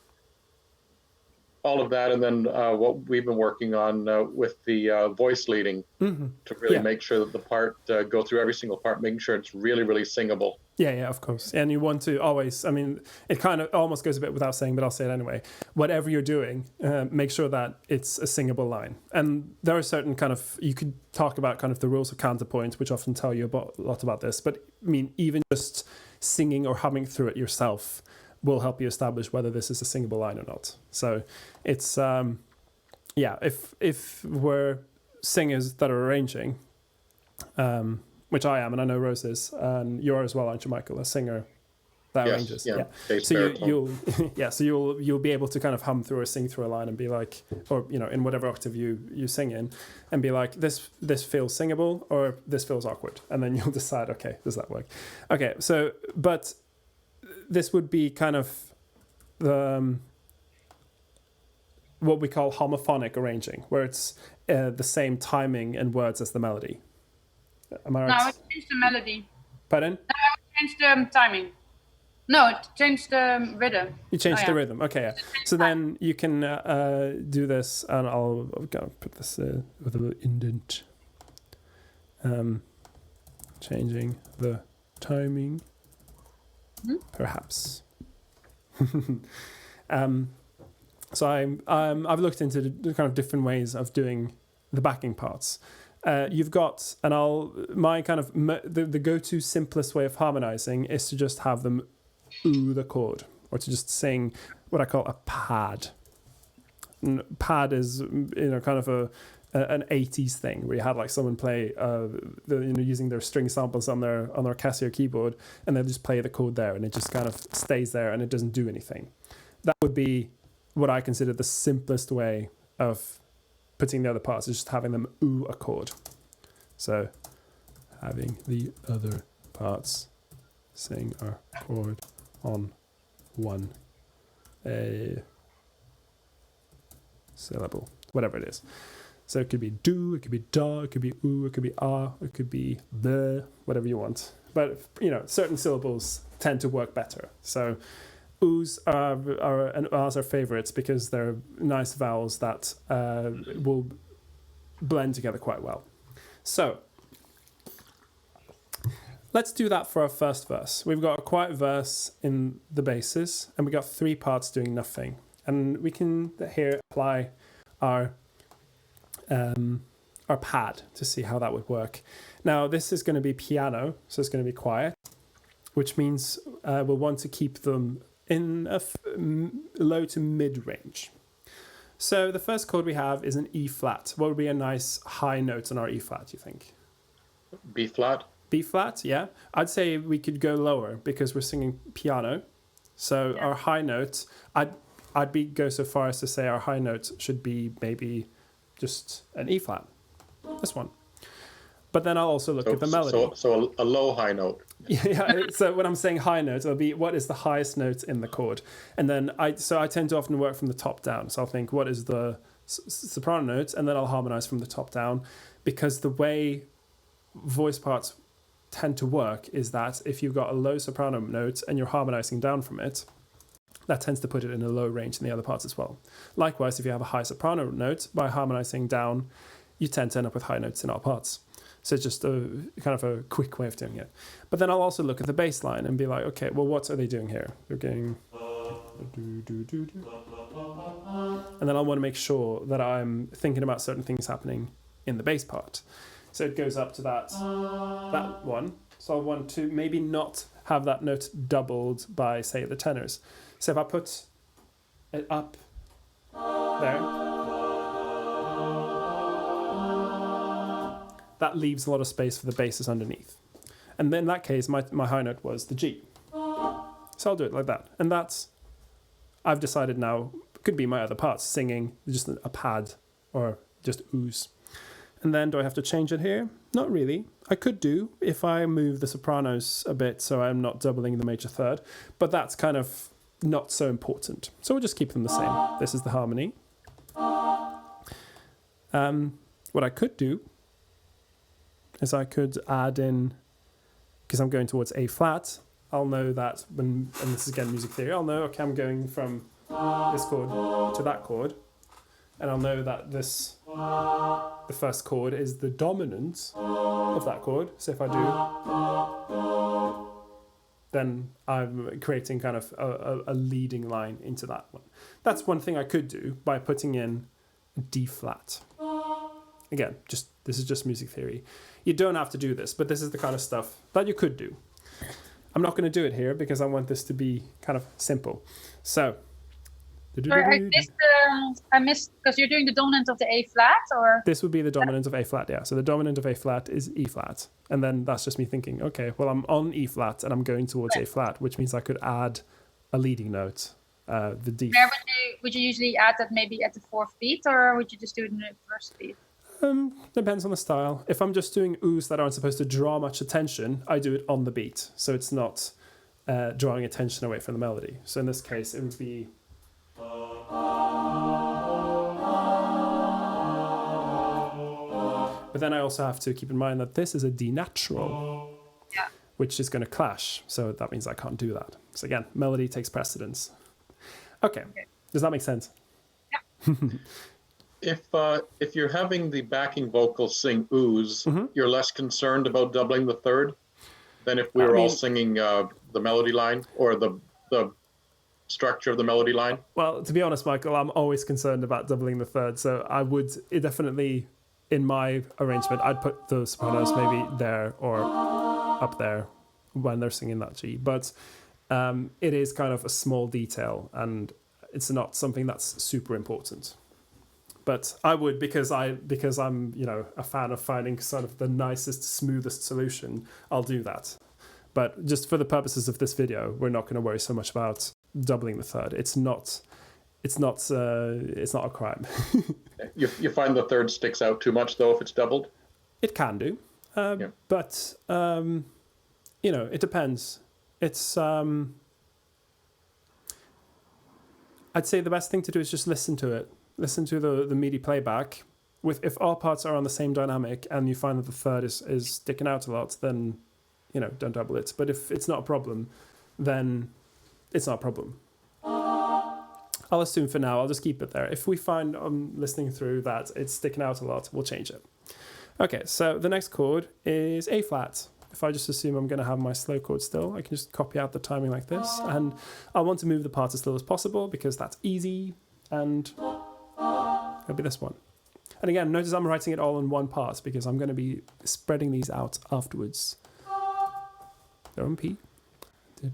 all of that, and then what we've been working on with the voice leading to really make sure that the part go through every single part, making sure it's really, really singable. Yeah, of course. And you want to always, I mean, it kind of almost goes a bit without saying, but I'll say it anyway. Whatever you're doing, make sure that it's a singable line. And there are certain kind of, you could talk about kind of the rules of counterpoint, which often tell you a lot about this. But I mean, even just singing or humming through it yourself will help you establish whether this is a singable line or not. So it's, if we're singers that are arranging, which I am, and I know Rose is, and you're as well, aren't you, Michael, a singer that arranges? Yeah. So you'll be able to kind of hum through or sing through a line and be like, or in whatever octave you sing in, and be like, this feels singable or this feels awkward, and then you'll decide, okay, does that work? Okay, so but this would be kind of the what we call homophonic arranging, where it's the same timing and words as the melody. Am I right? No, I changed the melody. Pardon? No, I changed the timing. No, it changed the rhythm. You changed the rhythm. Okay, yeah. So then you can do this, and I'll put this with a little indent. Changing the timing, perhaps. So I've looked into the kind of different ways of doing the backing parts. You've got, and my kind of the go-to simplest way of harmonizing is to just have them ooh the chord, or to just sing what I call a pad. pad is, kind of an 80s thing where you had like someone play using their string samples on their Casio keyboard, and they just play the chord there and it just kind of stays there and it doesn't do anything. That would be what I consider the simplest way of putting the other parts, is just having them ooh a chord. So having the other parts sing a chord on one syllable, whatever it is. So it could be do, it could be da, it could be ooh, it could be ah, it could be the, whatever you want. But certain syllables tend to work better. So oohs and ahs are favorites because they're nice vowels that will blend together quite well. So let's do that for our first verse. We've got a quiet verse in the basses, and we got 3 parts doing nothing. And we can here apply our pad to see how that would work. Now, this is going to be piano, so it's going to be quiet, which means we'll want to keep them in a low to mid range. So the first chord we have is an E flat. What would be a nice high note on our E flat, you think? B flat. B flat, yeah. I'd say we could go lower because we're singing piano. So our high note, I'd go so far as to say our high note should be maybe just an E flat. This one. But then I'll also look at the melody. So a low high note. Yeah. So when I'm saying high note, it'll be what is the highest note in the chord, and then I tend to often work from the top down. So I'll think what is the soprano note, and then I'll harmonize from the top down, because the way voice parts tend to work is that if you've got a low soprano note and you're harmonizing down from it, that tends to put it in a low range in the other parts as well. Likewise, if you have a high soprano note, by harmonizing down, you tend to end up with high notes in all parts. So it's just a kind of a quick way of doing it. But then I'll also look at the bass line and be like, okay, well, what are they doing here? They're going do, do, do, do. And then I'll want to make sure that I'm thinking about certain things happening in the bass part. So it goes up to that one. So I want to maybe not have that note doubled by, say, the tenors. So if I put it up there, that leaves a lot of space for the basses underneath. And then in that case, my high note was the G. So I'll do it like that. And that's, I've decided now, could be my other parts, singing, just a pad, or just oohs. And then do I have to change it here? Not really. I could do if I move the sopranos a bit so I'm not doubling the major third, but that's kind of not so important. So we'll just keep them the same. This is the harmony. What I could do is I could add in, because I'm going towards A flat, I'll know that and this is again music theory, I'll know, okay, I'm going from this chord to that chord, and I'll know that the first chord is the dominant of that chord. So if I do, then I'm creating kind of a leading line into that one. That's one thing I could do by putting in D flat. Again, this is just music theory. You don't have to do this, but this is the kind of stuff that you could do. I'm not going to do it here because I want this to be kind of simple. So, sorry, I missed because you're doing the dominant of the A flat, or this would be the dominant of A flat, yeah. So the dominant of A flat is E flat, and then that's just me thinking, okay, well, I'm on E flat and I'm going towards A flat, which means I could add a leading note, the D. Where would you usually add that, maybe at the 4th beat, or would you just do it in the 1st beat? Depends on the style. If I'm just doing oohs that aren't supposed to draw much attention, I do it on the beat, so it's not drawing attention away from the melody. So in this case, it would be. But then I also have to keep in mind that this is a D natural, which is going to clash. So that means I can't do that. So again, melody takes precedence. Okay. Does that make sense? Yeah. If you're having the backing vocals sing oohs, you're less concerned about doubling the third than if we were all singing the melody line or the structure of the melody line? Well, to be honest, Michael, I'm always concerned about doubling the third. So I would definitely, in my arrangement, I'd put the sopranos maybe there or up there when they're singing that G. But it is kind of a small detail, and it's not something that's super important. But I would, because I'm, you know, a fan of finding sort of the nicest, smoothest solution, I'll do that. But just for the purposes of this video, we're not going to worry so much about doubling the third. It's not a crime. You find the third sticks out too much though if it's doubled? It can do, but you know, it depends. It's I'd say the best thing to do is just listen to it. Listen to the MIDI playback. If all parts are on the same dynamic and you find that the third is sticking out a lot, then, you know, don't double it. But if it's not a problem, then it's not a problem. I'll assume for now, I'll just keep it there. If we find listening through that it's sticking out a lot, we'll change it. Okay, so the next chord is A flat. If I just assume I'm going to have my slow chord still, I can just copy out the timing like this. And I want to move the part as slow as possible because that's easy. And it'll be this one. And again, notice I'm writing it all in one part because I'm going to be spreading these out afterwards. They're on P. And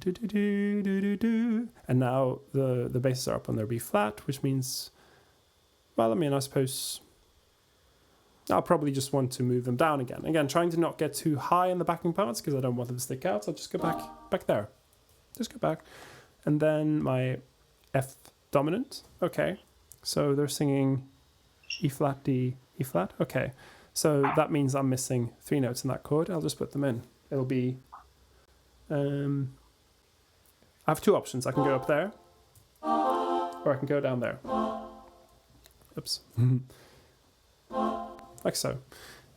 now the basses are up on their B flat, which means, well, I mean, I suppose I'll probably just want to move them down again. Again, trying to not get too high in the backing parts because I don't want them to stick out. So I'll just go back there. Just go back. And then my F dominant. Okay. So they're singing E flat, D, E flat. Okay. So that means I'm missing 3 notes in that chord. I'll just put them in. It'll be... I have 2 options. I can go up there, or I can go down there. Oops. Like so.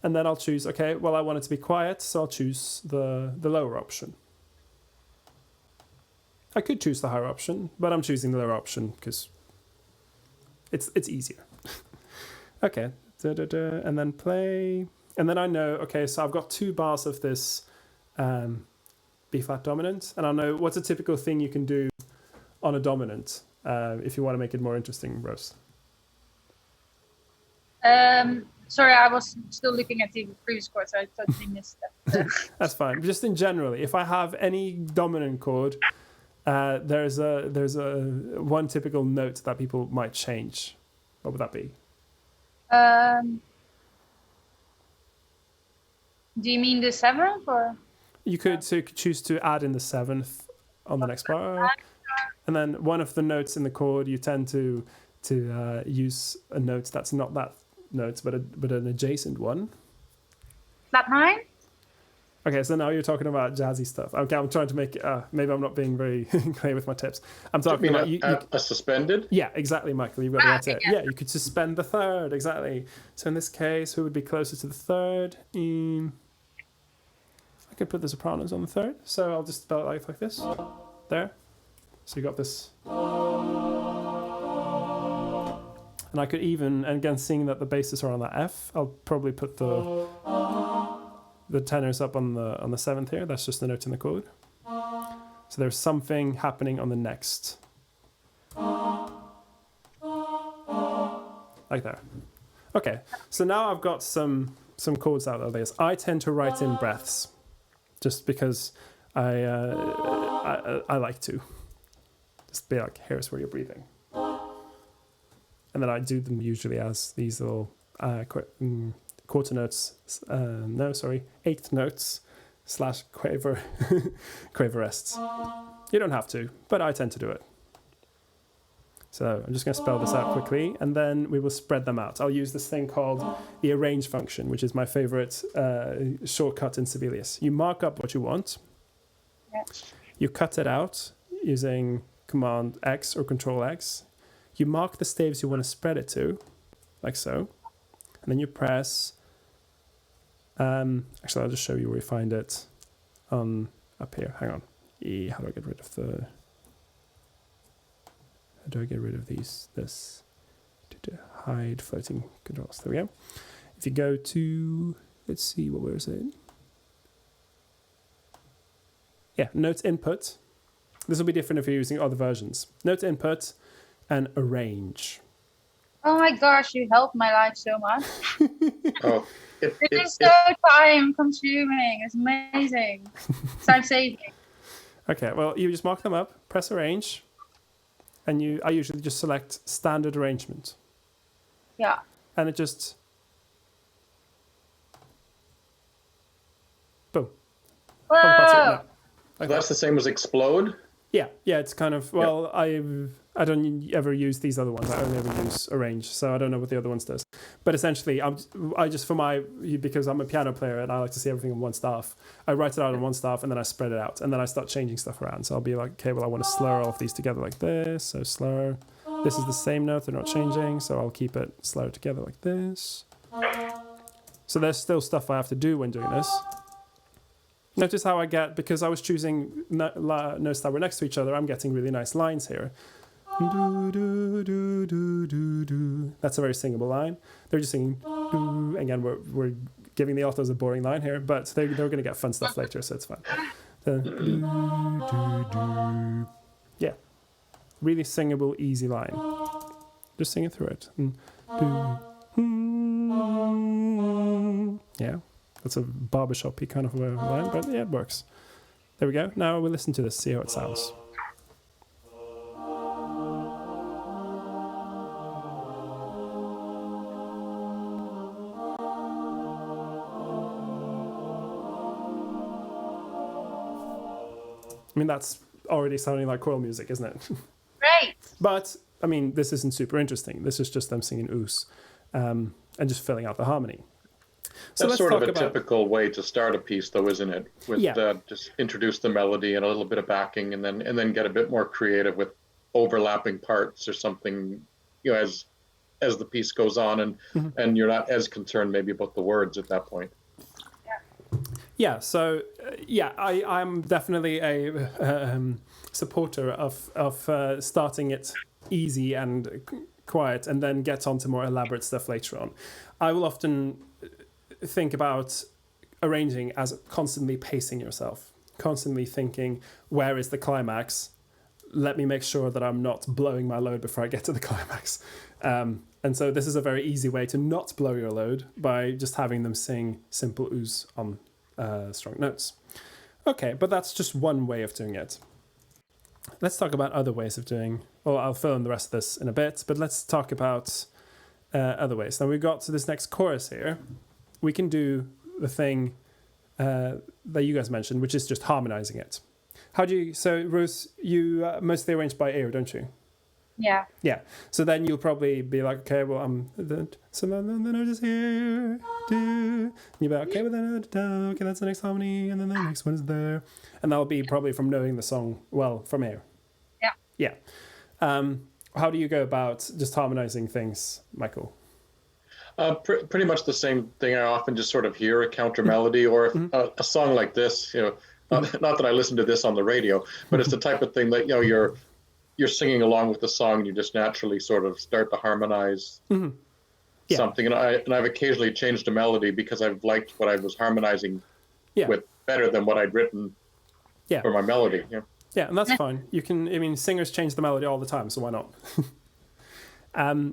And then I'll choose, okay, well, I want it to be quiet, so I'll choose the lower option. I could choose the higher option, but I'm choosing the lower option because it's easier. Okay. And then play. And then I know, okay, so I've got 2 bars of this B flat dominant, and I know what's a typical thing you can do on a dominant if you want to make it more interesting, Rose. Sorry, I was still looking at the previous chord, so I totally missed that. That's fine. Just in generally, if I have any dominant chord, there's a one typical note that people might change. What would that be? Do you mean the 7th or? You could choose to add in the 7th on the next bar, and then one of the notes in the chord you tend to use a note that's not that note, but an adjacent one. Flat 9. Okay, so now you're talking about jazzy stuff. Okay, I'm trying to make it. Maybe I'm not being very clear with my tips. I'm talking about a suspended. Yeah, exactly, Michael. You've got it. Yeah, you could suspend the third exactly. So in this case, who would be closer to the third? I could put the sopranos on the third, so I'll just spell it like this. There. So you got this. And I could even, and again, seeing that the basses are on that F, I'll probably put the tenors up on the 7th here. That's just the note in the chord. So there's something happening on the next. Like there. Okay, so now I've got some chords out of this. I tend to write in breaths, just because I like to. Just be like, here's where you're breathing. And then I do them usually as these little quarter notes, eighth notes / quaver, quaverests. You don't have to, but I tend to do it. So I'm just going to spell this out quickly, and then we will spread them out. I'll use this thing called the arrange function, which is my favorite shortcut in Sibelius. You mark up what you want. You cut it out using Command X or Control X. You mark the staves you want to spread it to, like so. And then you press... actually, I'll just show you where you find it up here. Hang on. How do I get rid of the... How do I get rid of these? This. Hide floating controls. There we go. If you go to... Let's see, where is it? Yeah, note input. This will be different if you're using other versions. Note input and arrange. Oh my gosh, you helped my life so much. It is so time consuming. It's amazing. Time saving. Okay, well, you just mark them up, press arrange, and I usually just select standard arrangement. Yeah. And it just, boom, all the parts are written Whoa. out. So that's the same as explode? Yeah, it's kind of, well, I don't ever use these other ones. I only ever use arrange, so I don't know what the other ones does. But essentially, I just because I'm a piano player and I like to see everything in one staff, I write it out on one staff and then I spread it out and then I start changing stuff around. So I'll be like, okay, well, I want to slur all of these together like this. So slur. This is the same note, they're not changing, so I'll keep it slur together like this. So there's still stuff I have to do when doing this. Notice how I get, because I was choosing notes that were next to each other, I'm getting really nice lines here. Do, do, do, do, do, do. That's a very singable line. They're just singing. Do. Again, we're giving the altos a boring line here, but they're going to get fun stuff later, so it's fine. Do, do, do. Yeah. Really singable, easy line. Just sing it through it. Yeah. That's a barbershop-y kind of a line, but yeah, it works. There we go. Now we'll listen to this, see how it sounds. I mean, that's already sounding like choral music, isn't it? Great. But, I mean, this isn't super interesting. This is just them singing oos and just filling out the harmony. So that's sort of a typical way to start a piece, though, isn't it? With just introduce the melody and a little bit of backing, and then get a bit more creative with overlapping parts or something, as the piece goes on, and you're not as concerned maybe about the words at that point. Yeah. So I'm definitely a supporter of starting it easy and quiet, and then get on to more elaborate stuff later on. I will often think about arranging as constantly pacing yourself, constantly thinking, where is the climax? Let me make sure that I'm not blowing my load before I get to the climax. And so this is a very easy way to not blow your load by just having them sing simple oos on strong notes. Okay, but that's just one way of doing it. Let's talk about other ways of doing, well, I'll fill in the rest of this in a bit, but let's talk about other ways. Now we've got to this next chorus here. We can do the thing that you guys mentioned, which is just harmonizing it. So Ruth, you mostly arrange by ear, don't you? Yeah. Yeah. So then you'll probably be like, okay, well, so then the note is here. And you'll be like, okay, well, then, okay, that's the next harmony. And then the next one is there. And that'll be probably from knowing the song well from ear. Yeah. Yeah. How do you go about just harmonizing things, Michael? Pretty much the same thing. I often just sort of hear a counter melody, or if, a song like this, not that I listen to this on the radio, but it's the type of thing that, you're singing along with the song and you just naturally sort of start to harmonize something. And I've occasionally changed a melody because I've liked what I was harmonizing with better than what I'd written for my melody. Yeah, and that's fine. You can, singers change the melody all the time, so why not?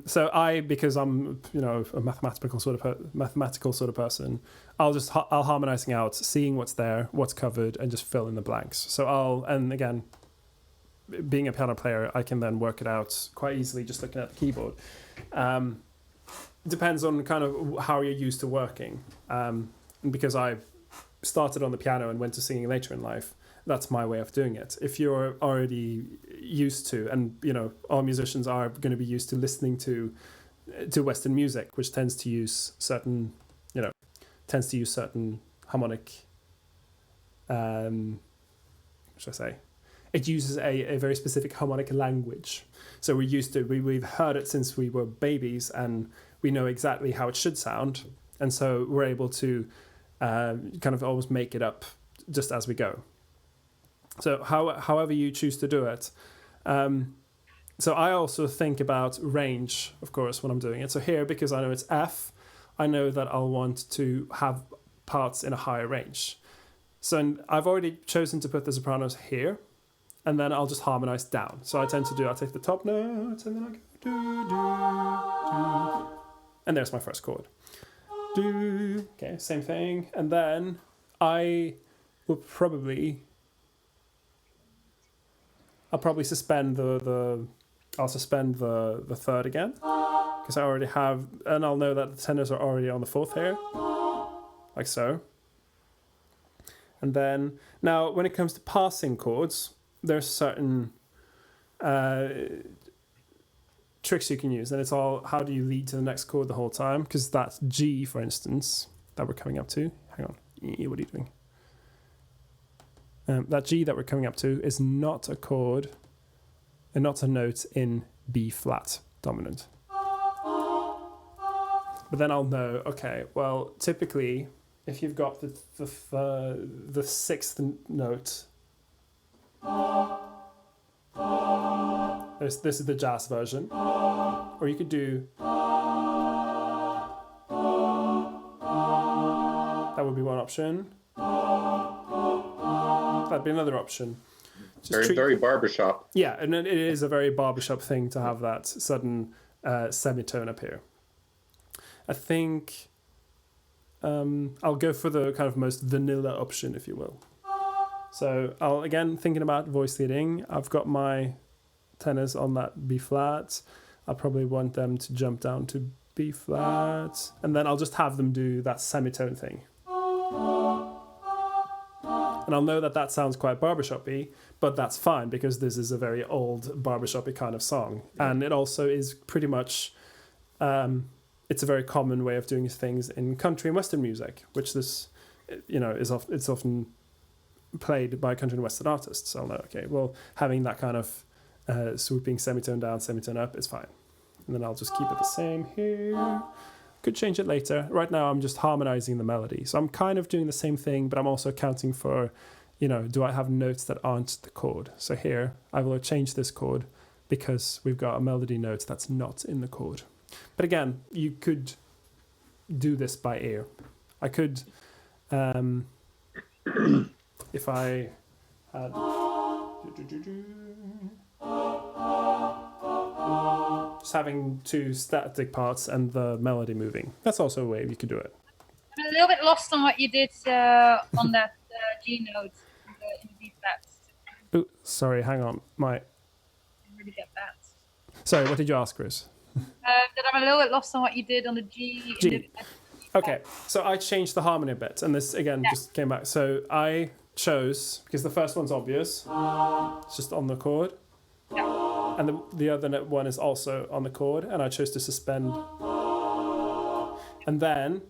So because I'm, a mathematical sort of person, I'll harmonizing out, seeing what's there, what's covered, and just fill in the blanks. So and again, being a piano player, I can then work it out quite easily just looking at the keyboard. Depends on kind of how you're used to working. And because I started on the piano and went to singing later in life, that's my way of doing it. If you're already used to, and all musicians are going to be used to listening to Western music, which tends to use certain harmonic, what should I say? It uses a very specific harmonic language. So we're used to, we've heard it since we were babies, and we know exactly how it should sound. And so we're able to kind of almost make it up just as we go. So however you choose to do it. So I also think about range, of course, when I'm doing it. So here, because I know it's F, I know that I'll want to have parts in a higher range. So I've already chosen to put the sopranos here, and then I'll just harmonize down. So I tend to I'll take the top notes, and then I go do, do, do. And there's my first chord. Do, okay, same thing. And then I will I'll probably suspend the third again. because I already have, and I'll know that the tenors are already on the fourth here, like so. And then, now when it comes to passing chords, there's certain tricks you can use, and it's all how do you lead to the next chord the whole time, because that G, for instance, that we're coming up to, hang on, what are you doing? That G that we're coming up to is not a chord and not a note in B flat dominant. But then I'll know, okay, well, typically, if you've got the sixth note, this is the jazz version, or you could do, that would be one option. That'd be another option. Very barbershop. Yeah, and it is a very barbershop thing to have that sudden semitone up here. I think I'll go for the kind of most vanilla option, if you will. So I'll, again, thinking about voice leading, I've got my tenors on that B flat. I'll probably want them to jump down to B flat, and then I'll just have them do that semitone thing. And I'll know that that sounds quite barbershop-y, but that's fine because this is a very old barbershop-y kind of song. And it also is pretty much, it's a very common way of doing things in country and Western music, which this, it's often played by country and Western artists. So I'll know, okay, well, having that kind of swooping semitone down, semitone up is fine. And then I'll just keep it the same here. Could change it later. Right now, I'm just harmonizing the melody. So I'm kind of doing the same thing, but I'm also accounting for, do I have notes that aren't the chord? So here, I will change this chord because we've got a melody note that's not in the chord. But again, you could do this by ear. I could, if I had... just having two static parts and the melody moving. That's also a way you could do it. I'm a little bit lost on what you did on that G note in the B flat. Ooh, sorry, hang on. I didn't really get that. Sorry, what did you ask, Chris? That I'm a little bit lost on what you did on the G. G. Okay, so I changed the harmony a bit, and this, again, just came back. So I chose, because the first one's obvious, it's just on the chord. Yeah. And the other one is also on the chord, and I chose to suspend. And then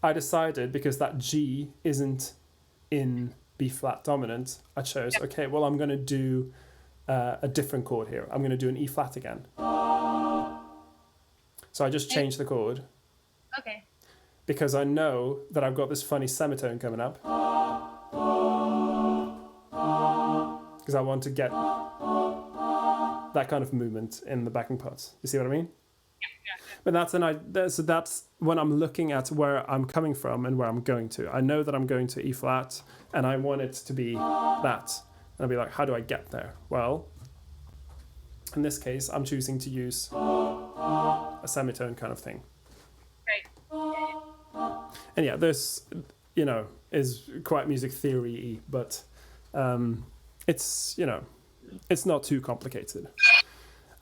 I decided, because that G isn't in B flat dominant, I chose, okay, well, I'm going to do a different chord here. I'm going to do an E flat again. So I just changed the chord. Okay. Because I know that I've got this funny semitone coming up. Because I want to get that kind of movement in the backing parts. You see what I mean? Yeah. But that's when I'm looking at where I'm coming from and where I'm going to. I know that I'm going to E flat, and I want it to be that. And I'll be like, how do I get there? Well, in this case, I'm choosing to use a semitone kind of thing. Great. And yeah, this, is quite music theory-y, but it's, it's not too complicated.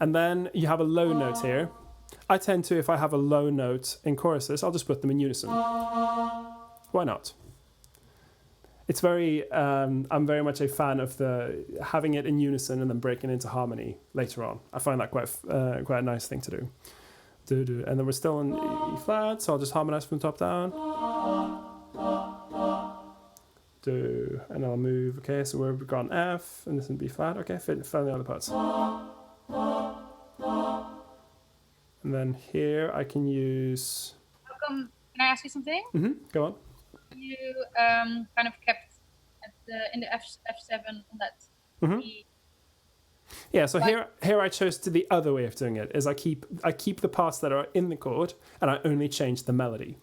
And then you have a low note here. I tend to, if I have a low note in choruses, I'll just put them in unison. Why not? It's very, I'm very much a fan of having it in unison and then breaking into harmony later on. I find that quite a nice thing to do. And then we're still in E flat, so I'll just harmonize from top down. And I'll move, okay, so we've got an F, and this is B flat, okay, fill in the other parts. And then here I can use... Can I ask you something? Mm-hmm, go on. You kind of kept in the F7 on that E. Yeah, so here I chose the other way of doing it, is I keep the parts that are in the chord, and I only change the melody.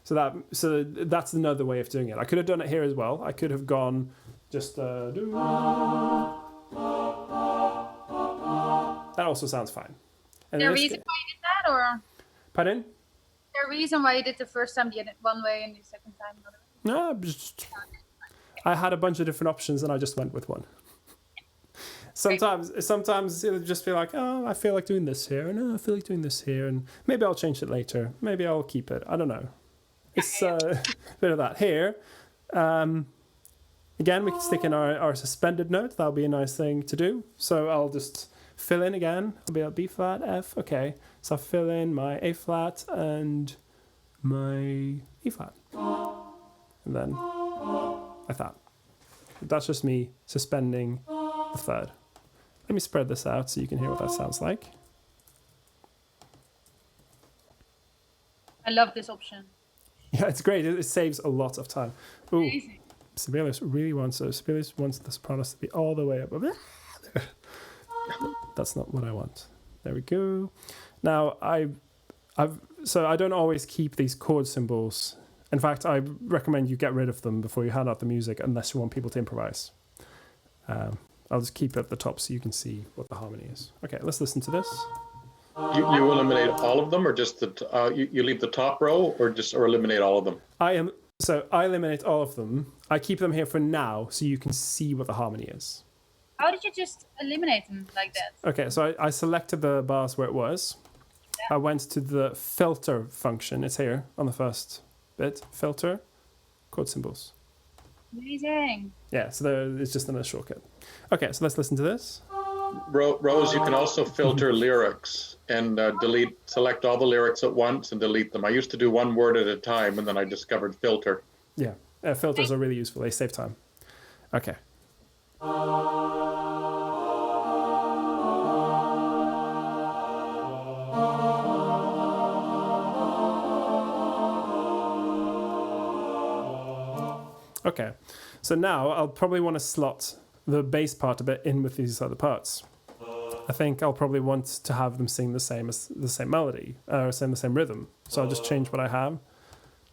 So that's another way of doing it. I could have done it here as well. I could have gone just that also sounds fine. And is there a reason why you did that, or? Pardon? Is there a reason why you did the first time one way and the second time another way? No, I had a bunch of different options and I just went with one. sometimes it'll just be like, oh, I feel like doing this here, and I feel like doing this here, and maybe I'll change it later. Maybe I'll keep it. I don't know. It's a bit of that here. Again, we can stick in our suspended note. That'll be a nice thing to do. So I'll just fill in again. I'll be at B flat, F. Okay. So I'll fill in my A flat and my E flat. And then like that. That's just me suspending the third. Let me spread this out so you can hear what that sounds like. I love this option. Yeah, it's great. It saves a lot of time. Ooh, Amazing. Sibelius really wants the sopranos to be all the way up. That's not what I want. There we go. Now so I don't always keep these chord symbols. In fact, I recommend you get rid of them before you hand out the music, unless you want people to improvise. I'll just keep it at the top so you can see what the harmony is. Okay, let's listen to this. You eliminate all of them, or just you leave the top row, or eliminate all of them? I eliminate all of them. I keep them here for now so you can see what the harmony is. How did you just eliminate them like that? Okay, so I selected the bars where it was. Yeah. I went to the filter function. It's here on the first bit. Filter, chord symbols. Amazing. Yeah, so it's just another shortcut. Okay, so let's listen to this. Rose, you can also filter lyrics and select all the lyrics at once and delete them. I used to do one word at a time, and then I discovered filter. Yeah, filters are really useful. They save time. Okay. Okay, so now I'll probably want to slot the bass part a bit in with these other parts. I think I'll probably want to have them sing the same melody, or sing the same rhythm. So I'll just change what I have.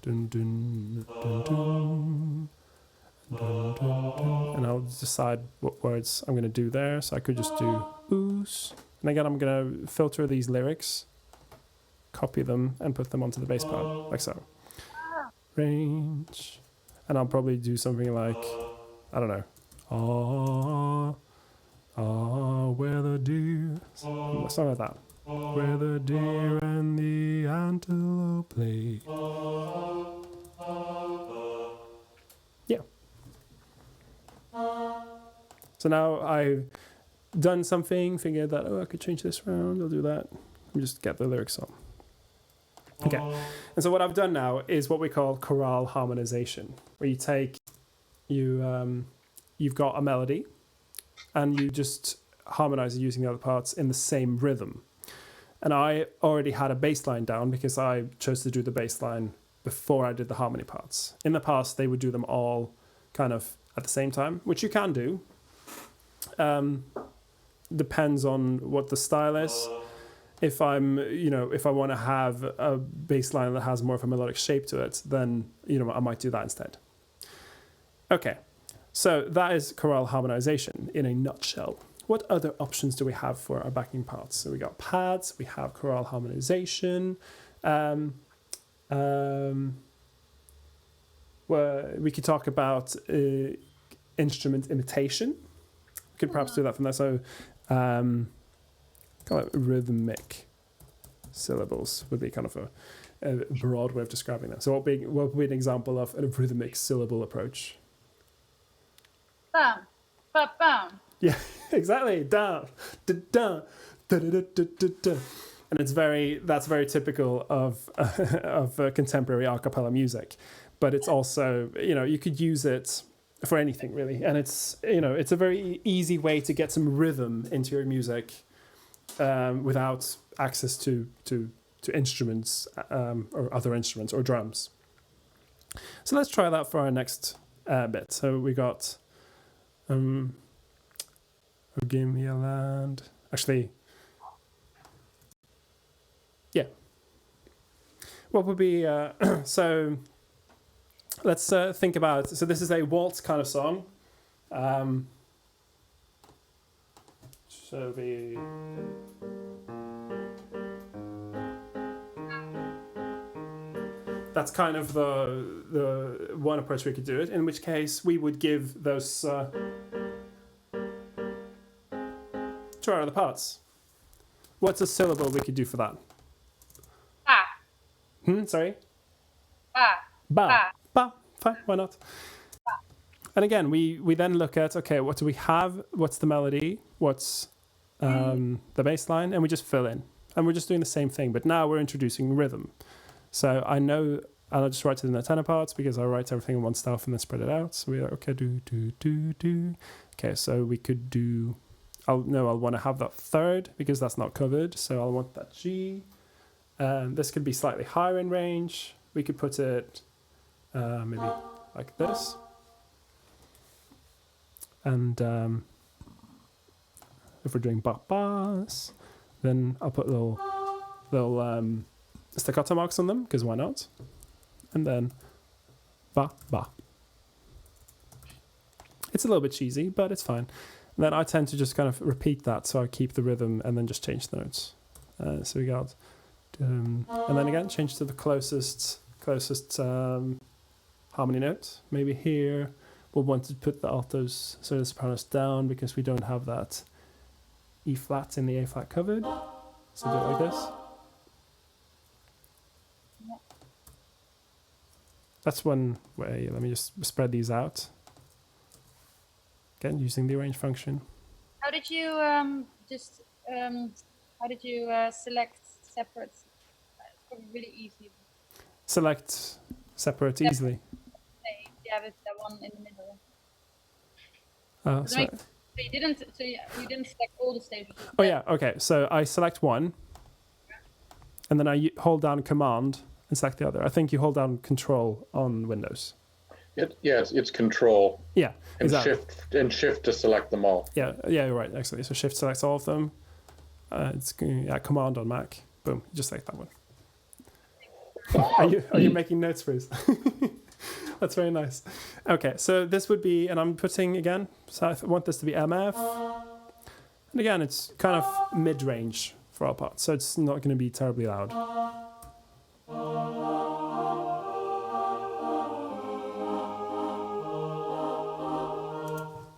Dun, dun, dun, dun, dun, dun, dun. And I'll decide what words I'm going to do there. So I could just do oos. And again, I'm going to filter these lyrics, copy them, and put them onto the bass part, like so. Range. And I'll probably do something like, I don't know. Where the deer, something like that. Where the deer and the antelope play. Yeah. So now I've done something, figured that, I could change this around, I'll do that. Let me just get the lyrics on. Okay. And so what I've done now is what we call choral harmonization, where you take, you've got a melody, and you just harmonize it using the other parts in the same rhythm. And I already had a bass line down because I chose to do the bass line before I did the harmony parts. In the past, they would do them all kind of at the same time, which you can do. Depends on what the style is. If I want to have a bass line that has more of a melodic shape to it, then, I might do that instead. Okay. So that is choral harmonization in a nutshell. What other options do we have for our backing parts? So we got pads, we have choral harmonization. Where we could talk about instrument imitation. We could perhaps do that from there. So kind of rhythmic syllables would be kind of a broad way of describing that. So what would be an example of a rhythmic syllable approach? Bam, bam, bam. Yeah, exactly. Down, da, da, da, da, da, da, da. And that's very typical of contemporary a cappella music. But it's also, you could use it for anything really. And it's a very easy way to get some rhythm into your music without access to instruments or other instruments or drums. So let's try that for our next bit. So we got give me a land. Actually, yeah. What would be so? Let's think about. So this is a waltz kind of song. So the. That's kind of the one approach we could do it. In which case we would give those. Draw out the parts. What's a syllable we could do for that? Ba. Sorry? Ba. Ba. Ba. Fine, why not? And again, we then look at, okay, what do we have? What's the melody? What's the bass line? And we just fill in. And we're just doing the same thing, but now we're introducing rhythm. So I know, and I'll just write it in the tenor parts because I write everything in one stuff and then spread it out. So we're like, okay, do. Okay, so we could do, I'll want to have that third because that's not covered. So I'll want that G. This could be slightly higher in range. We could put it maybe like this. And if we're doing ba-bas, then I'll put little staccato marks on them, because why not? And then ba-ba. It's a little bit cheesy, but it's fine. And then I tend to just kind of repeat that, so I keep the rhythm and then just change the notes. So we got, and then again, change to the closest harmony note. Maybe here. We'll want to put the altos, so the sopranos down, because we don't have that E flat in the A flat covered. So do it like this. That's one way. Let me just spread these out. Again, using the arrange function. How did you select separate? It's probably really easy. Select separate easily. Yeah, but that one in the middle. Sorry. So you didn't select all the stages. Oh yeah, okay. So I select one, and then I hold down Command and select the other. I think you hold down Control on Windows. It's Control. Yeah, and exactly. Shift to select them all. Yeah, you're right. Actually, so Shift selects all of them. It's Command on Mac. Boom, just select that one. Are you making notes, Bruce? That's very nice. Okay, so this would be, and I'm putting again, so I want this to be MF. And again, it's kind of mid-range for our part, so it's not going to be terribly loud.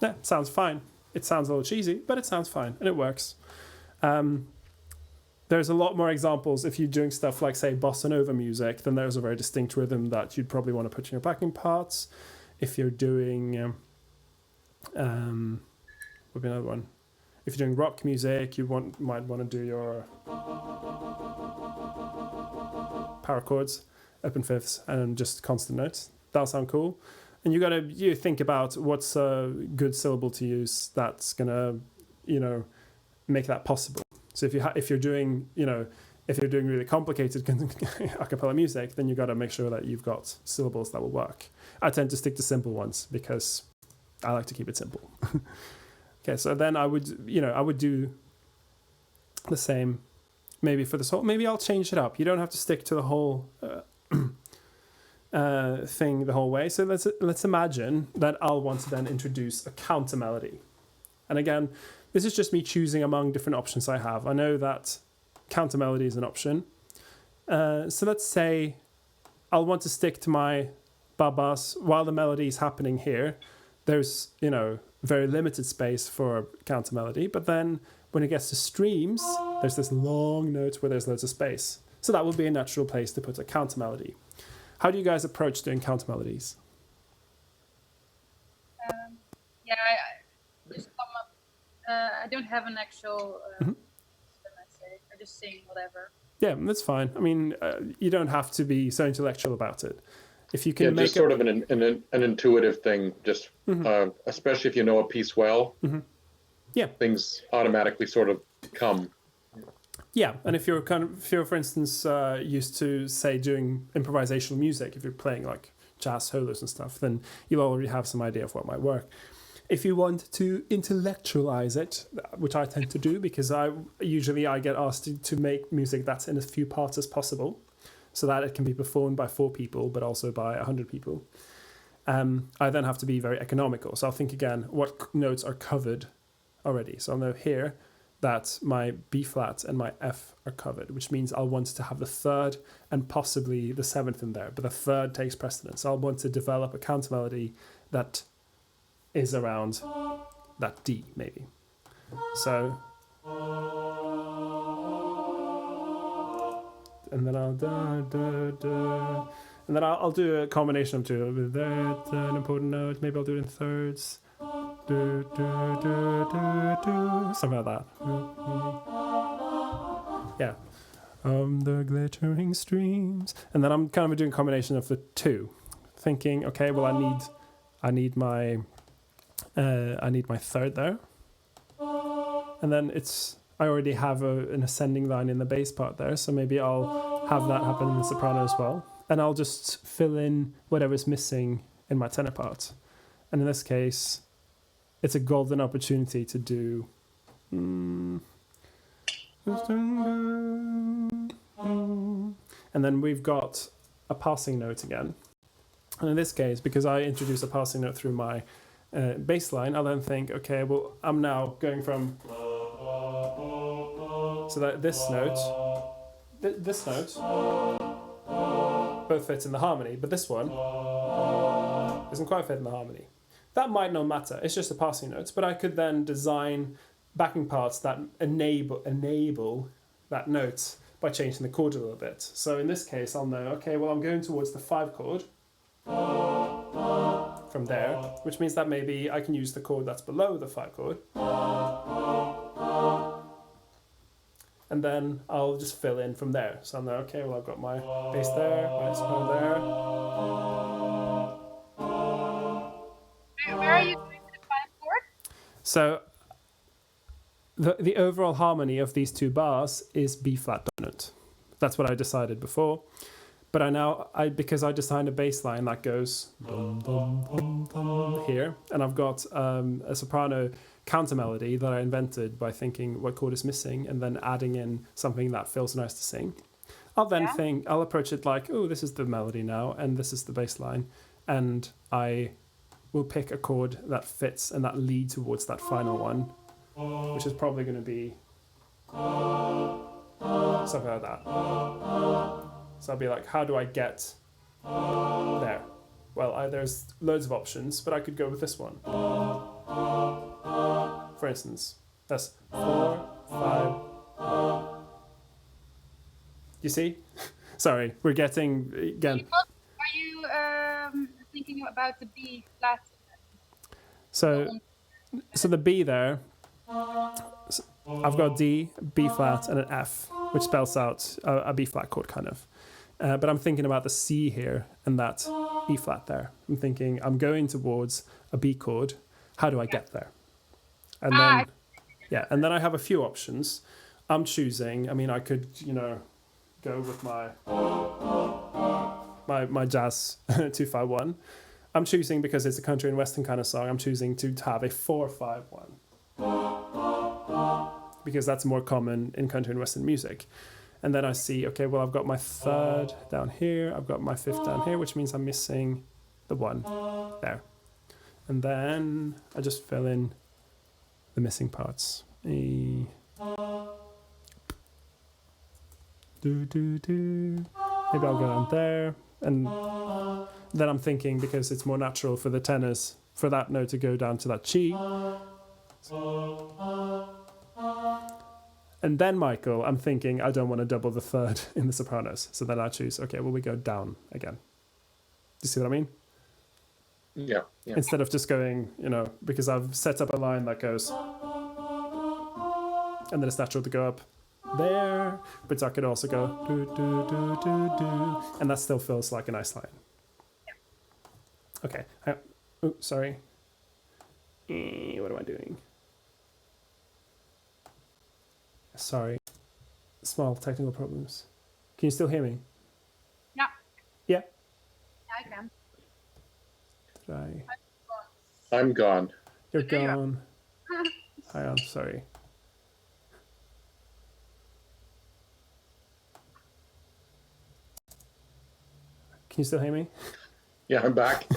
Yeah, it sounds fine. It sounds a little cheesy, but it sounds fine, and it works. There's a lot more examples. If you're doing stuff like, say, bossa nova music, then there's a very distinct rhythm that you'd probably want to put in your backing parts. If you're doing, what would be another one? If you're doing rock music, you might want to do your power chords, open fifths, and just constant notes. That'll sound cool. And you think about what's a good syllable to use that's gonna, make that possible. So if you're doing really complicated acapella music, then you got to make sure that you've got syllables that will work. I tend to stick to simple ones because I like to keep it simple. Okay, so then I would do the same maybe for this whole. Maybe I'll change it up. You don't have to stick to the whole thing the whole way. So let's imagine that I'll want to then introduce a counter melody, and again. This is just me choosing among different options I have. I know that counter melody is an option. So let's say I'll want to stick to my babas while the melody is happening here. There's, very limited space for counter melody. But then when it gets to streams, there's this long note where there's loads of space. So that would be a natural place to put a counter melody. How do you guys approach doing counter melodies? I just come up. I don't have an actual. I just sing whatever. Yeah, that's fine. I mean, you don't have to be so intellectual about it. If you can make just sort of an intuitive thing, just especially if you know a piece well. Mm-hmm. Yeah, things automatically sort of come. Yeah, and if you're for instance used to say doing improvisational music, if you're playing like jazz solos and stuff, then you'll already have some idea of what might work. If you want to intellectualize it, which I tend to do because I get asked to make music that's in as few parts as possible, so that it can be performed by 4 people, but also by 100 people. I then have to be very economical. So I'll think again, what notes are covered already? So I'll know here that my B flat and my F are covered, which means I'll want to have the 3rd and possibly the 7th in there, but the 3rd takes precedence. I'll want to develop a counter melody that is around that D, maybe. So And then I'll da da da, and then I'll do a combination of two with that an important note. Maybe I'll do it in thirds, do do do do do, something like that. Yeah. The glittering streams, and then I'm kind of doing a combination of the two, thinking, okay, well, I need my third there, and then I already have an ascending line in the bass part there, so maybe I'll have that happen in the soprano as well, and I'll just fill in whatever's missing in my tenor part, and in this case, it's a golden opportunity to do. And then we've got a passing note again. And in this case, because I introduce a passing note through my bass line, I'll then think, okay, well, I'm now going from... So that this note, both fit in the harmony, but this one doesn't quite fit in the harmony. That might not matter, it's just a passing note, but I could then design backing parts that enable that note by changing the chord a little bit. So in this case, I'll know, okay, well, I'm going towards the 5 chord from there, which means that maybe I can use the chord that's below the 5 chord. And then I'll just fill in from there. So I'll know, okay, well, I've got my bass there, my soprano Where are you doing the 5 chord? there. So the overall harmony of these two bars is B flat dominant. That's what I decided before. But because I designed a bass line that goes dum, dum, dum, dum, here, and I've got a soprano counter melody that I invented by thinking what chord is missing and then adding in something that feels nice to sing. I'll then I'll approach it like, oh, this is the melody now, and this is the bass line, and I will pick a chord that fits and that lead towards that final one, which is probably going to be something like that. So I'll be like, how do I get there? Well, there's loads of options, but I could go with this one. For instance, that's 4, 5. You see? Sorry, we're getting again. Are you thinking about the B flat? So the B there, I've got D, B flat, and an F, which spells out a B flat chord kind of. But I'm thinking about the C here and that E flat there. I'm thinking I'm going towards a B chord. How do I get there? And then, and then I have a few options. I'm choosing. I mean, I could, go with my jazz 251. I'm choosing because it's a country and western kind of song. I'm choosing to have a 4-5-1 because that's more common in country and western music. And then I see, okay, well, I've got my 3rd down here. I've got my 5th down here, which means I'm missing the 1 there. And then I just fill in the missing parts. E. Do, do, do. Maybe I'll go down there. And then I'm thinking, because it's more natural for the tenors, for that note to go down to that G. And then, Michael, I'm thinking I don't want to double the 3rd in the sopranos. So then I choose, okay, well, we go down again. Do you see what I mean? Yeah. Instead of just going, because I've set up a line that goes, and then it's natural to go up there, but I could also go do, do, do, do, do, and that still feels like a nice line. Okay. Oh, sorry. What am I doing? Sorry. Small technical problems. Can you still hear me? Yeah. Yeah? Yeah, I can. Did I'm gone. You're gone. Hi, I'm sorry. Can you still hear me? Yeah, I'm back.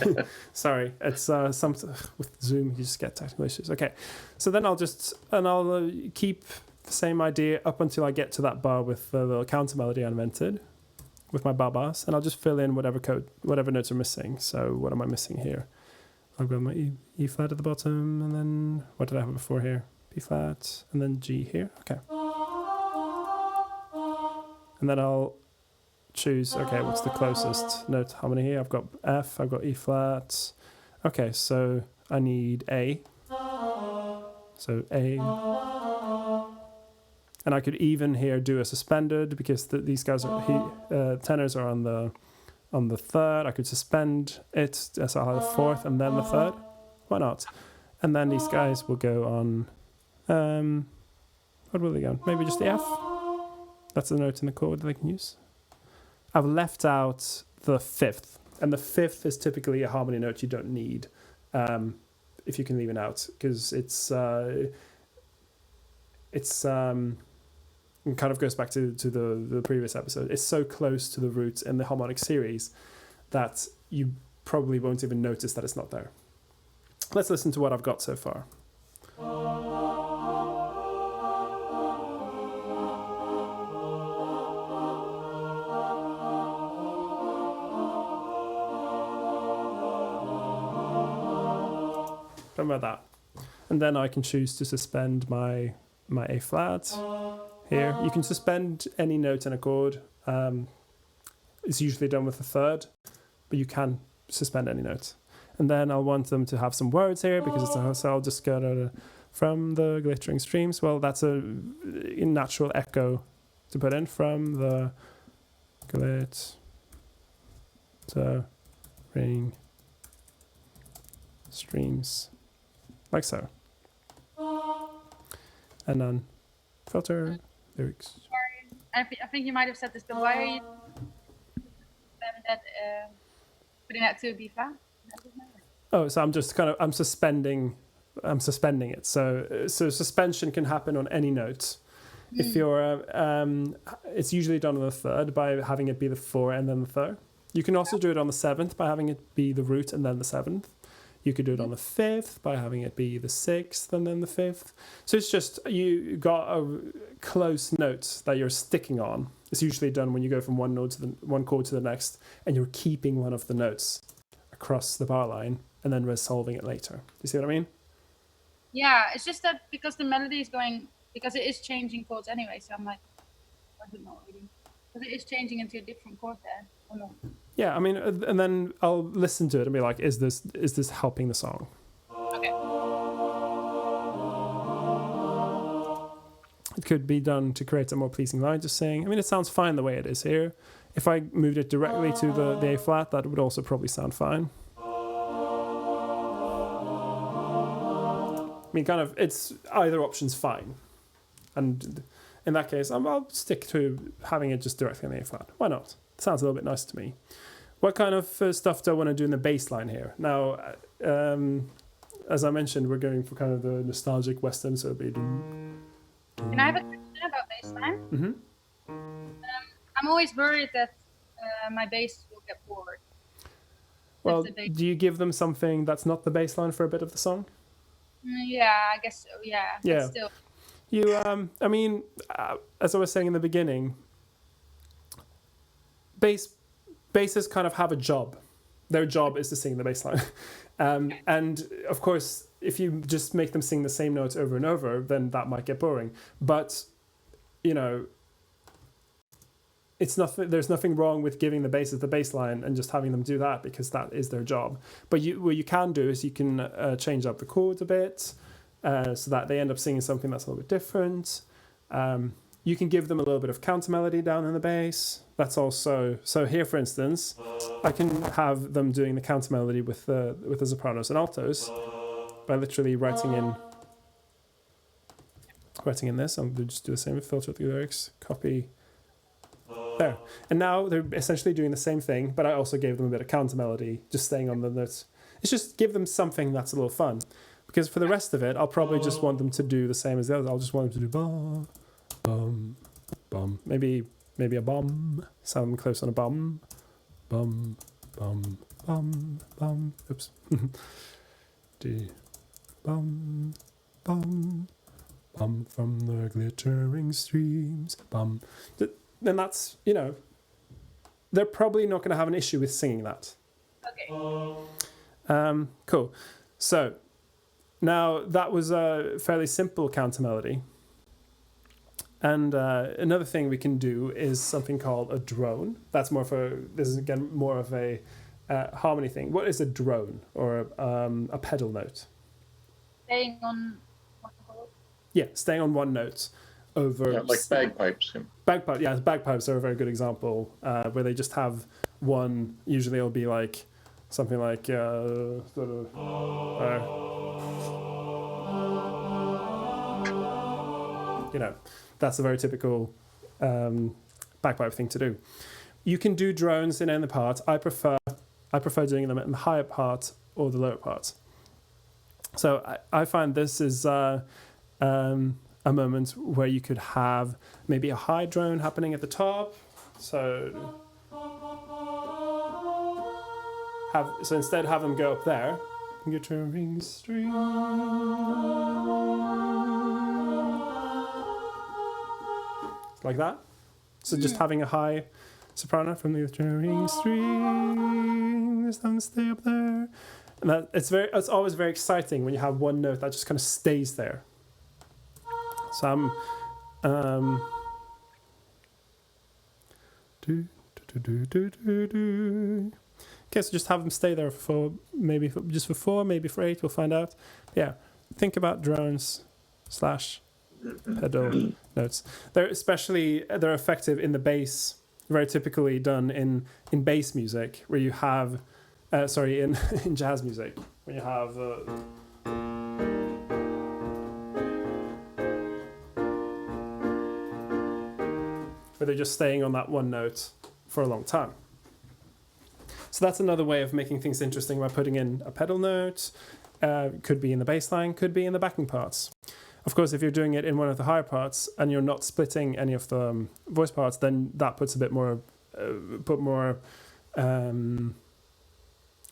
Sorry, it's something with Zoom. You just get technical issues. Okay, so then I'll keep the same idea up until I get to that bar with the little counter melody I invented with my bar bars, and I'll just fill in whatever notes are missing. So what am I missing here? I've got my E flat at the bottom, and then what did I have before here? B flat, and then G here. Okay. And then I'll choose, okay, what's the closest note harmony here? I've got F, I've got E flat. Okay, so I need A. So A. And I could even here do a suspended because these guys are tenors are on the third. I could suspend it, so I'll have the fourth and then the third. Why not? And then these guys will go on. What will they go on? Maybe just the F. That's the note in the chord that they can use. I've left out the fifth, and the fifth is typically a harmony note you don't need if you can leave it out, because it kind of goes back to the previous episode. It's so close to the root in the harmonic series that you probably won't even notice that it's not there. Let's listen to what I've got so far. About that, and then I can choose to suspend my A flat here. You can suspend any note in a chord. It's usually done with the third, but you can suspend any note. And then I'll want them to have some words here because it's so I'll just go to from the glittering streams. Well, that's a natural echo to put in from the glittering streams. Like so. And then filter, lyrics. Sorry, I think you might have said this, but why are you putting that to B flat? Oh, so I'm suspending it. So suspension can happen on any note. If you're, it's usually done on the third by having it be the four and then the third. You can also do it on the seventh by having it be the root and then the seventh. You could do it on the fifth by having it be the sixth and then the fifth. So it's just you got a close note that you're sticking on. It's usually done when you go from one chord to the next, and you're keeping one of the notes across the bar line and then resolving it later. Do you see what I mean? Yeah, it's just that because the melody is because it is changing chords anyway. So I'm like, I don't know really, because it is changing into a different chord there, or not? Yeah, I mean, and then I'll listen to it and be like, is this helping the song? Okay. It could be done to create a more pleasing line, just saying, I mean, it sounds fine the way it is here. If I moved it directly to the A flat, that would also probably sound fine. I mean, kind of, it's either option's fine. And in that case, I'll stick to having it just directly on the A flat. Why not? It sounds a little bit nice to me. What kind of stuff do I want to do in the bass line here? Now, as I mentioned, we're going for kind of the nostalgic Western, so it'll be... Can I have a question about bass line? Mm-hmm. I'm always worried that my bass will get bored. Well, do you give them something that's not the bass line for a bit of the song? Yeah, I guess so, yeah. Yeah. But still. You, I mean, as I was saying in the beginning, basses kind of have a job. Their job is to sing the bass line. And of course, if you just make them sing the same notes over and over, then that might get boring. But, you know, it's nothing. There's nothing wrong with giving the basses the bass line and just having them do that because that is their job. But what you can do is you can change up the chords a bit so that they end up singing something that's a little bit different. You can give them a little bit of counter melody down in the bass. That's also, so here for instance, I can have them doing the counter melody with the sopranos and altos by literally writing in this. I'm going to just do the same with filter the lyrics, copy there. And now they're essentially doing the same thing, but I also gave them a bit of counter melody, just staying on the notes. It's just give them something that's a little fun. Because for the rest of it, I'll probably just want them to do the same as the others. I'll just want them to do bum, bum, bum. Maybe a bum. Sound close on a bum. Bum, bum, bum, bum. Oops. Do bum, bum, bum from the glittering streams. Bum. Then that's, you know, they're probably not going to have an issue with singing that. Okay. Cool. So Now, that was a fairly simple counter melody. And another thing we can do is something called a drone. That's this is again more of a harmony thing. What is a drone or a pedal note? Staying on one note. Yeah, staying on one note over... Yeah, like bagpipes. Bagpipes are a very good example where they just have one, usually it'll be like something like that's a very typical bagpipe thing to do. You can do drones in any part. I prefer doing them in the higher part or the lower part. So I find this is a moment where you could have maybe a high drone happening at the top. So instead have them go up there. Guitar string. Like that. So just having a high soprano from the guitar string. Stay up there. And it's always very exciting when you have one note that just kind of stays there. So okay, so just have them stay there for maybe for 4, maybe for 8, we'll find out. Yeah, think about drones / pedal notes. They're effective in the bass, very typically done in bass music, where you have, in jazz music, when you have where they're just staying on that one note for a long time. So that's another way of making things interesting by putting in a pedal note. Could be in the bass line, could be in the backing parts. Of course, if you're doing it in one of the higher parts and you're not splitting any of the voice parts, then that puts a bit more,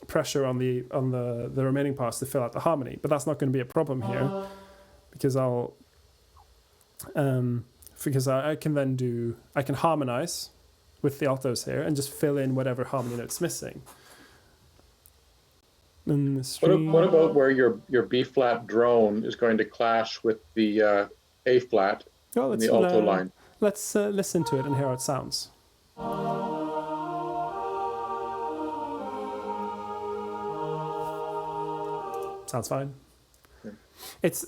pressure on the remaining parts to fill out the harmony. But that's not going to be a problem here, because I can harmonize with the altos here and just fill in whatever harmony note's missing. What about where your B flat drone is going to clash with the A flat in the alto line? Let's listen to it and hear how it sounds. Sounds fine. Okay. It's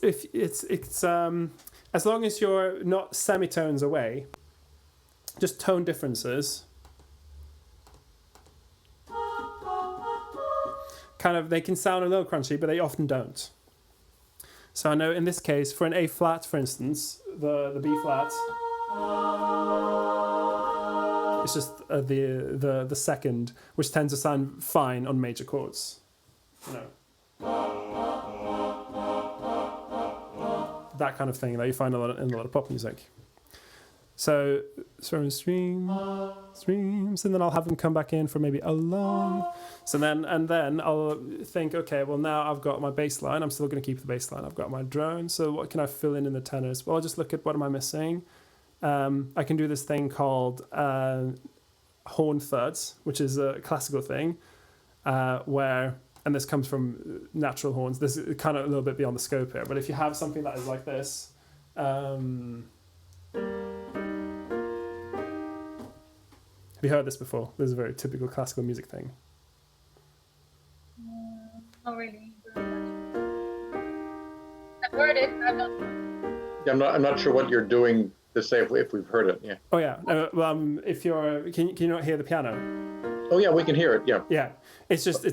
as long as you're not semitones away, just tone differences. Kind of, they can sound a little crunchy, but they often don't. So I know in this case, for an A flat, for instance, the B flat, it's just the second, which tends to sound fine on major chords. That kind of thing that you find in a lot of pop music. So streams, and then I'll have them come back in for maybe a long. So then I'll think, okay, well now I've got my bass line. I'm still going to keep the bass line. I've got my drone. So what can I fill in the tenors? Well, I'll just look at what am I missing. I can do this thing called horn thirds, which is a classical thing, and this comes from natural horns. This is kind of a little bit beyond the scope here. But if you have something that is like this. Have you heard this before? This is a very typical classical music thing. Not really. I've heard it. I'm not. Yeah, I'm not sure what you're doing to say if we've heard it. Yeah. Oh yeah. If you're, can you not hear the piano? Oh yeah, we can hear it. Yeah. Yeah. I just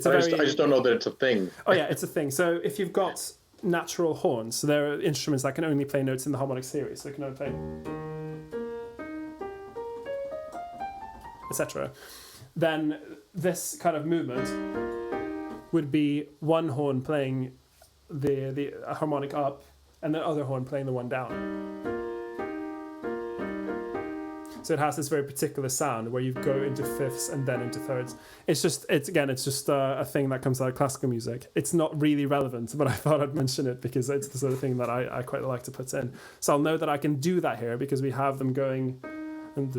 don't know that it's a thing. Oh yeah, it's a thing. So if you've got natural horns, so there are instruments that can only play notes in the harmonic series. So they can only play, etc. Then this kind of movement would be one horn playing the harmonic up and the other horn playing the one down. So it has this very particular sound where you go into fifths and then into thirds. It's just a thing that comes out of classical music. It's not really relevant, but I thought I'd mention it because it's the sort of thing that I quite like to put in. So I'll know that I can do that here because we have them going. And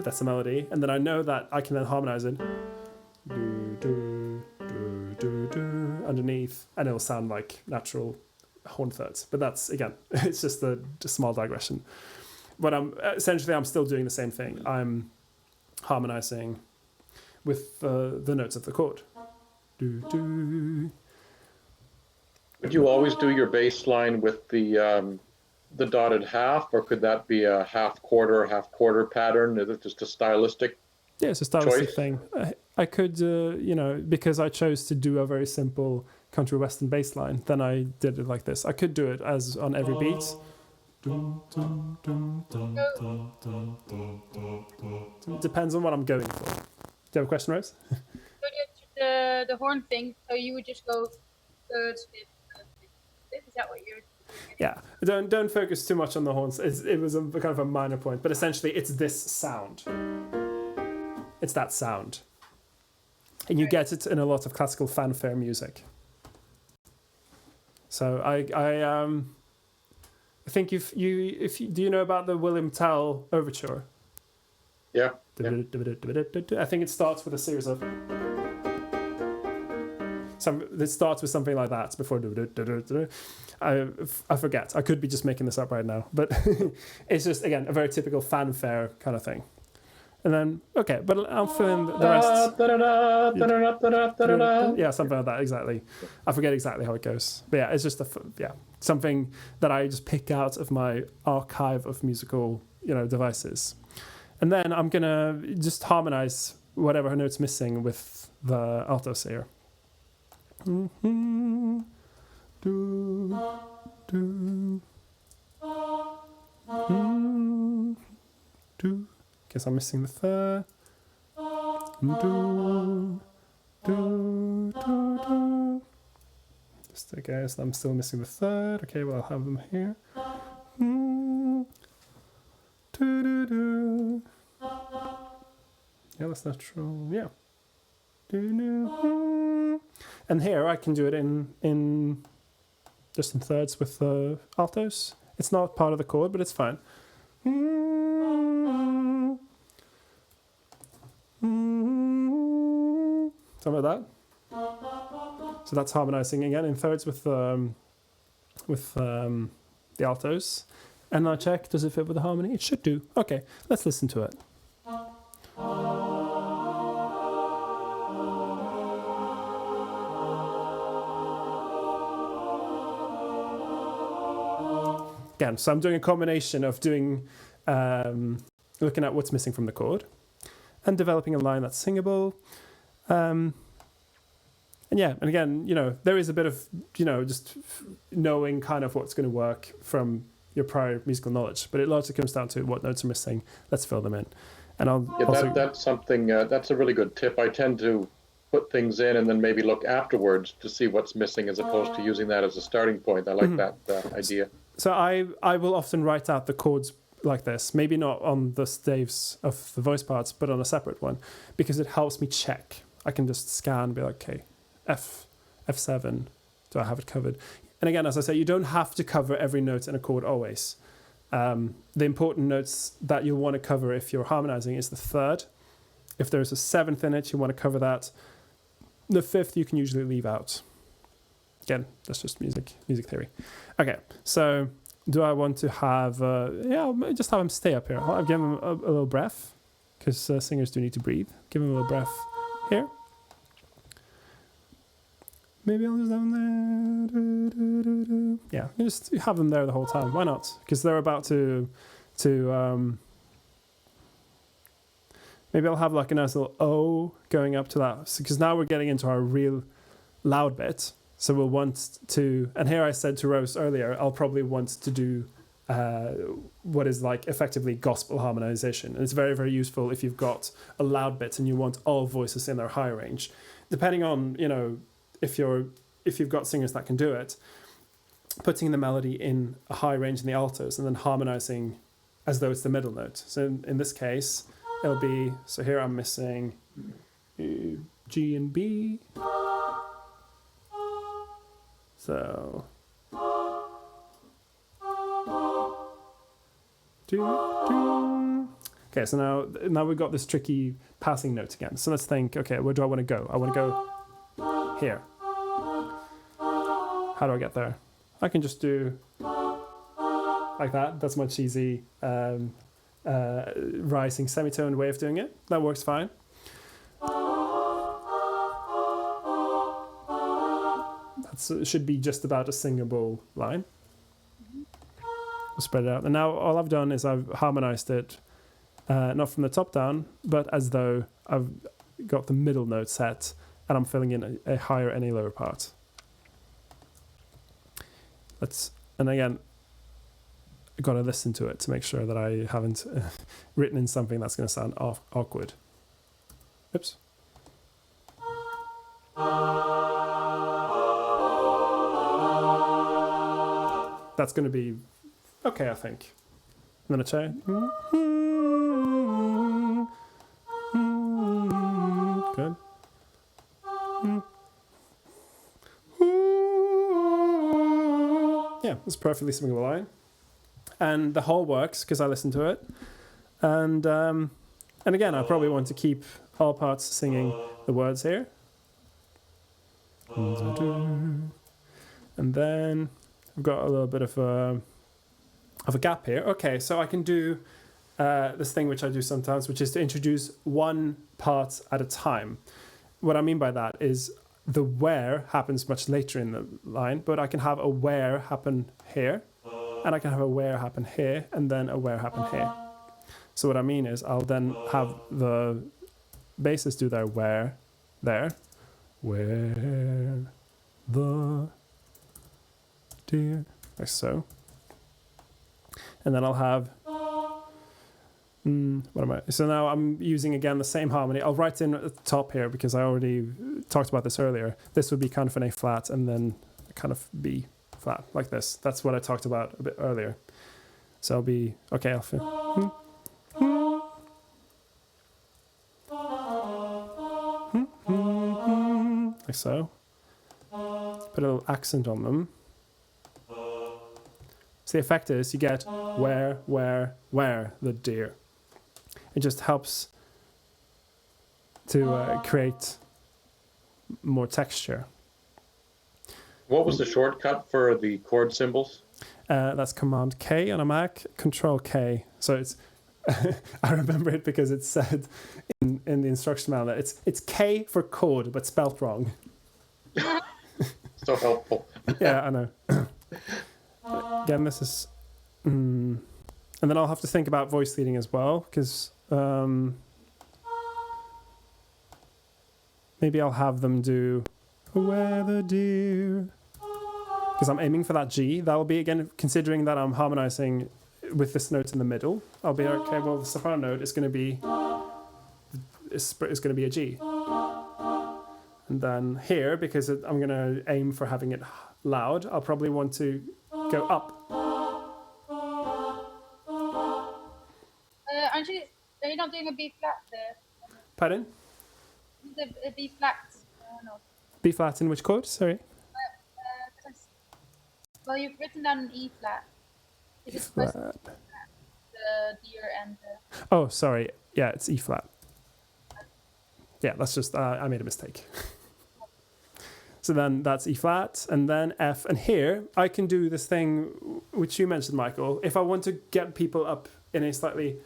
that's the melody, and then I know that I can then harmonize it. And underneath, and it'll sound like natural horn thirds. But that's, again, it's just a small digression. But I'm still doing the same thing. I'm harmonizing with the notes of the chord. Do, do. Would you always do your bass line with the dotted half, or could that be a half quarter pattern? Is it just a stylistic? Yeah, it's a stylistic choice? thing. I could, because I chose to do a very simple country western bass line, then I did it like this. I could do it as on every beat. It depends on what I'm going for. Do you have a question, Rose? So the horn thing, so you would just go thirds, fifth, fifth. Is that what you're doing? Yeah, don't focus too much on the horns. It was kind of a minor point, but essentially it's this sound. It's that sound. And you get it in a lot of classical fanfare music. So I think do you know about the William Tell overture? Yeah. I think it starts with a series of. It starts with something like that before. I forget. I could be just making this up right now, but it's just, again, a very typical fanfare kind of thing. And then, okay, but I'll fill in the rest. Yeah, something like that, exactly. I forget exactly how it goes. But yeah, it's just something that I just pick out of my archive of musical, devices. And then I'm going to just harmonize whatever note's missing with the altos here. Mm-hmm. Do, do, do. Guess I'm missing the third. Do, do, do, do. Just, okay, so I'm still missing the third. Okay, well, I'll have them here. Do, do, do. Yeah, that's natural. Yeah. Do, do. And here I can do it in just in thirds with the altos. It's not part of the chord, but it's fine. Something like that. So that's harmonizing again in thirds with the altos. And I check, does it fit with the harmony? It should do. Okay, let's listen to it. Again, so I'm doing a combination of looking at what's missing from the chord and developing a line that's singable. And again, there is a bit of, just knowing kind of what's going to work from your prior musical knowledge, but it largely comes down to what notes are missing. Let's fill them in. And that's something, that's a really good tip. I tend to put things in and then maybe look afterwards to see what's missing as opposed to using that as a starting point. I like that idea. So I will often write out the chords like this, maybe not on the staves of the voice parts, but on a separate one, because it helps me check. I can just scan and be like, okay, F7, do I have it covered? And again, as I say, you don't have to cover every note in a chord always. The important notes that you'll want to cover if you're harmonizing is the third. If there's a seventh in it, you want to cover that. The fifth you can usually leave out. Again, that's just music theory. Okay, so do I want to have... I'll just have him stay up here. I'll give him a little breath, because singers do need to breathe. Give him a little breath here. Maybe I'll just have them there. Yeah, just have them there the whole time. Why not? Because they're about to maybe I'll have like a nice little O going up to that. Because now we're getting into our real loud bit. So we'll want to, and here I said to Rose earlier, I'll probably want to do what is like effectively gospel harmonization. And it's very, very useful if you've got a loud bit and you want all voices in their high range. Depending on, if you've got singers that can do it, putting the melody in a high range in the altos and then harmonizing as though it's the middle note. So in this case, it'll be, so here I'm missing G and B. So, okay, so now we've got this tricky passing note again. So let's think, okay, where do I want to go? I want to go here. how do I get there? I can just do like that. That's my cheesy rising semitone way of doing it. That works fine. That should be just about a singable line. We'll spread it out. And now all I've done is I've harmonized it, not from the top down, but as though I've got the middle note set and I'm filling in a higher and a lower part. And again, I've got to listen to it to make sure that I haven't written in something that's going to sound awkward. Oops. That's going to be okay, I think. I'm going to try. Good. Yeah, it's a perfectly singable line. And the whole works because I listened to it. And again, I probably want to keep all parts singing the words here. And then I've got a little bit of a gap here. Okay, so I can do this thing which I do sometimes, which is to introduce one part at a time. What I mean by that is the where happens much later in the line, but I can have a where happen here, and I can have a where happen here, and then a where happen here. So what I mean is I'll then have the basses do their where there, where the dear, like so. And then I'll have, so now I'm using again the same harmony. I'll write in at the top here because I already talked about this earlier. This would be kind of an A flat and then kind of B flat, like this. That's what I talked about a bit earlier. So I'll be, okay, like so. Put a little accent on them. So the effect is you get where, the deer. It just helps to create more texture. What was the shortcut for the chord symbols? That's Command K on a Mac, Control K. So it's I remember it because it said in the instruction manual that it's K for chord but spelt wrong. So helpful. Yeah, I know. Again, this is... and then I'll have to think about voice leading as well, because maybe I'll have them do Where the Deer, because I'm aiming for that G. That'll be, again, considering that I'm harmonizing with this note in the middle, I'll be okay, well, the soprano note is going to be a G. And then here, because I'm going to aim for having it loud, I'll probably want to go up. Are you not doing a B flat there? Pardon? A B flat. No. B flat in which chord? Sorry. Well, you've written down an E flat. Is it supposed to be the deer and the... Oh, sorry. Yeah, it's E flat. Yeah, that's just, I made a mistake. So then that's E flat, and then F. And here, I can do this thing which you mentioned, Michael. If I want to get people up in a slightly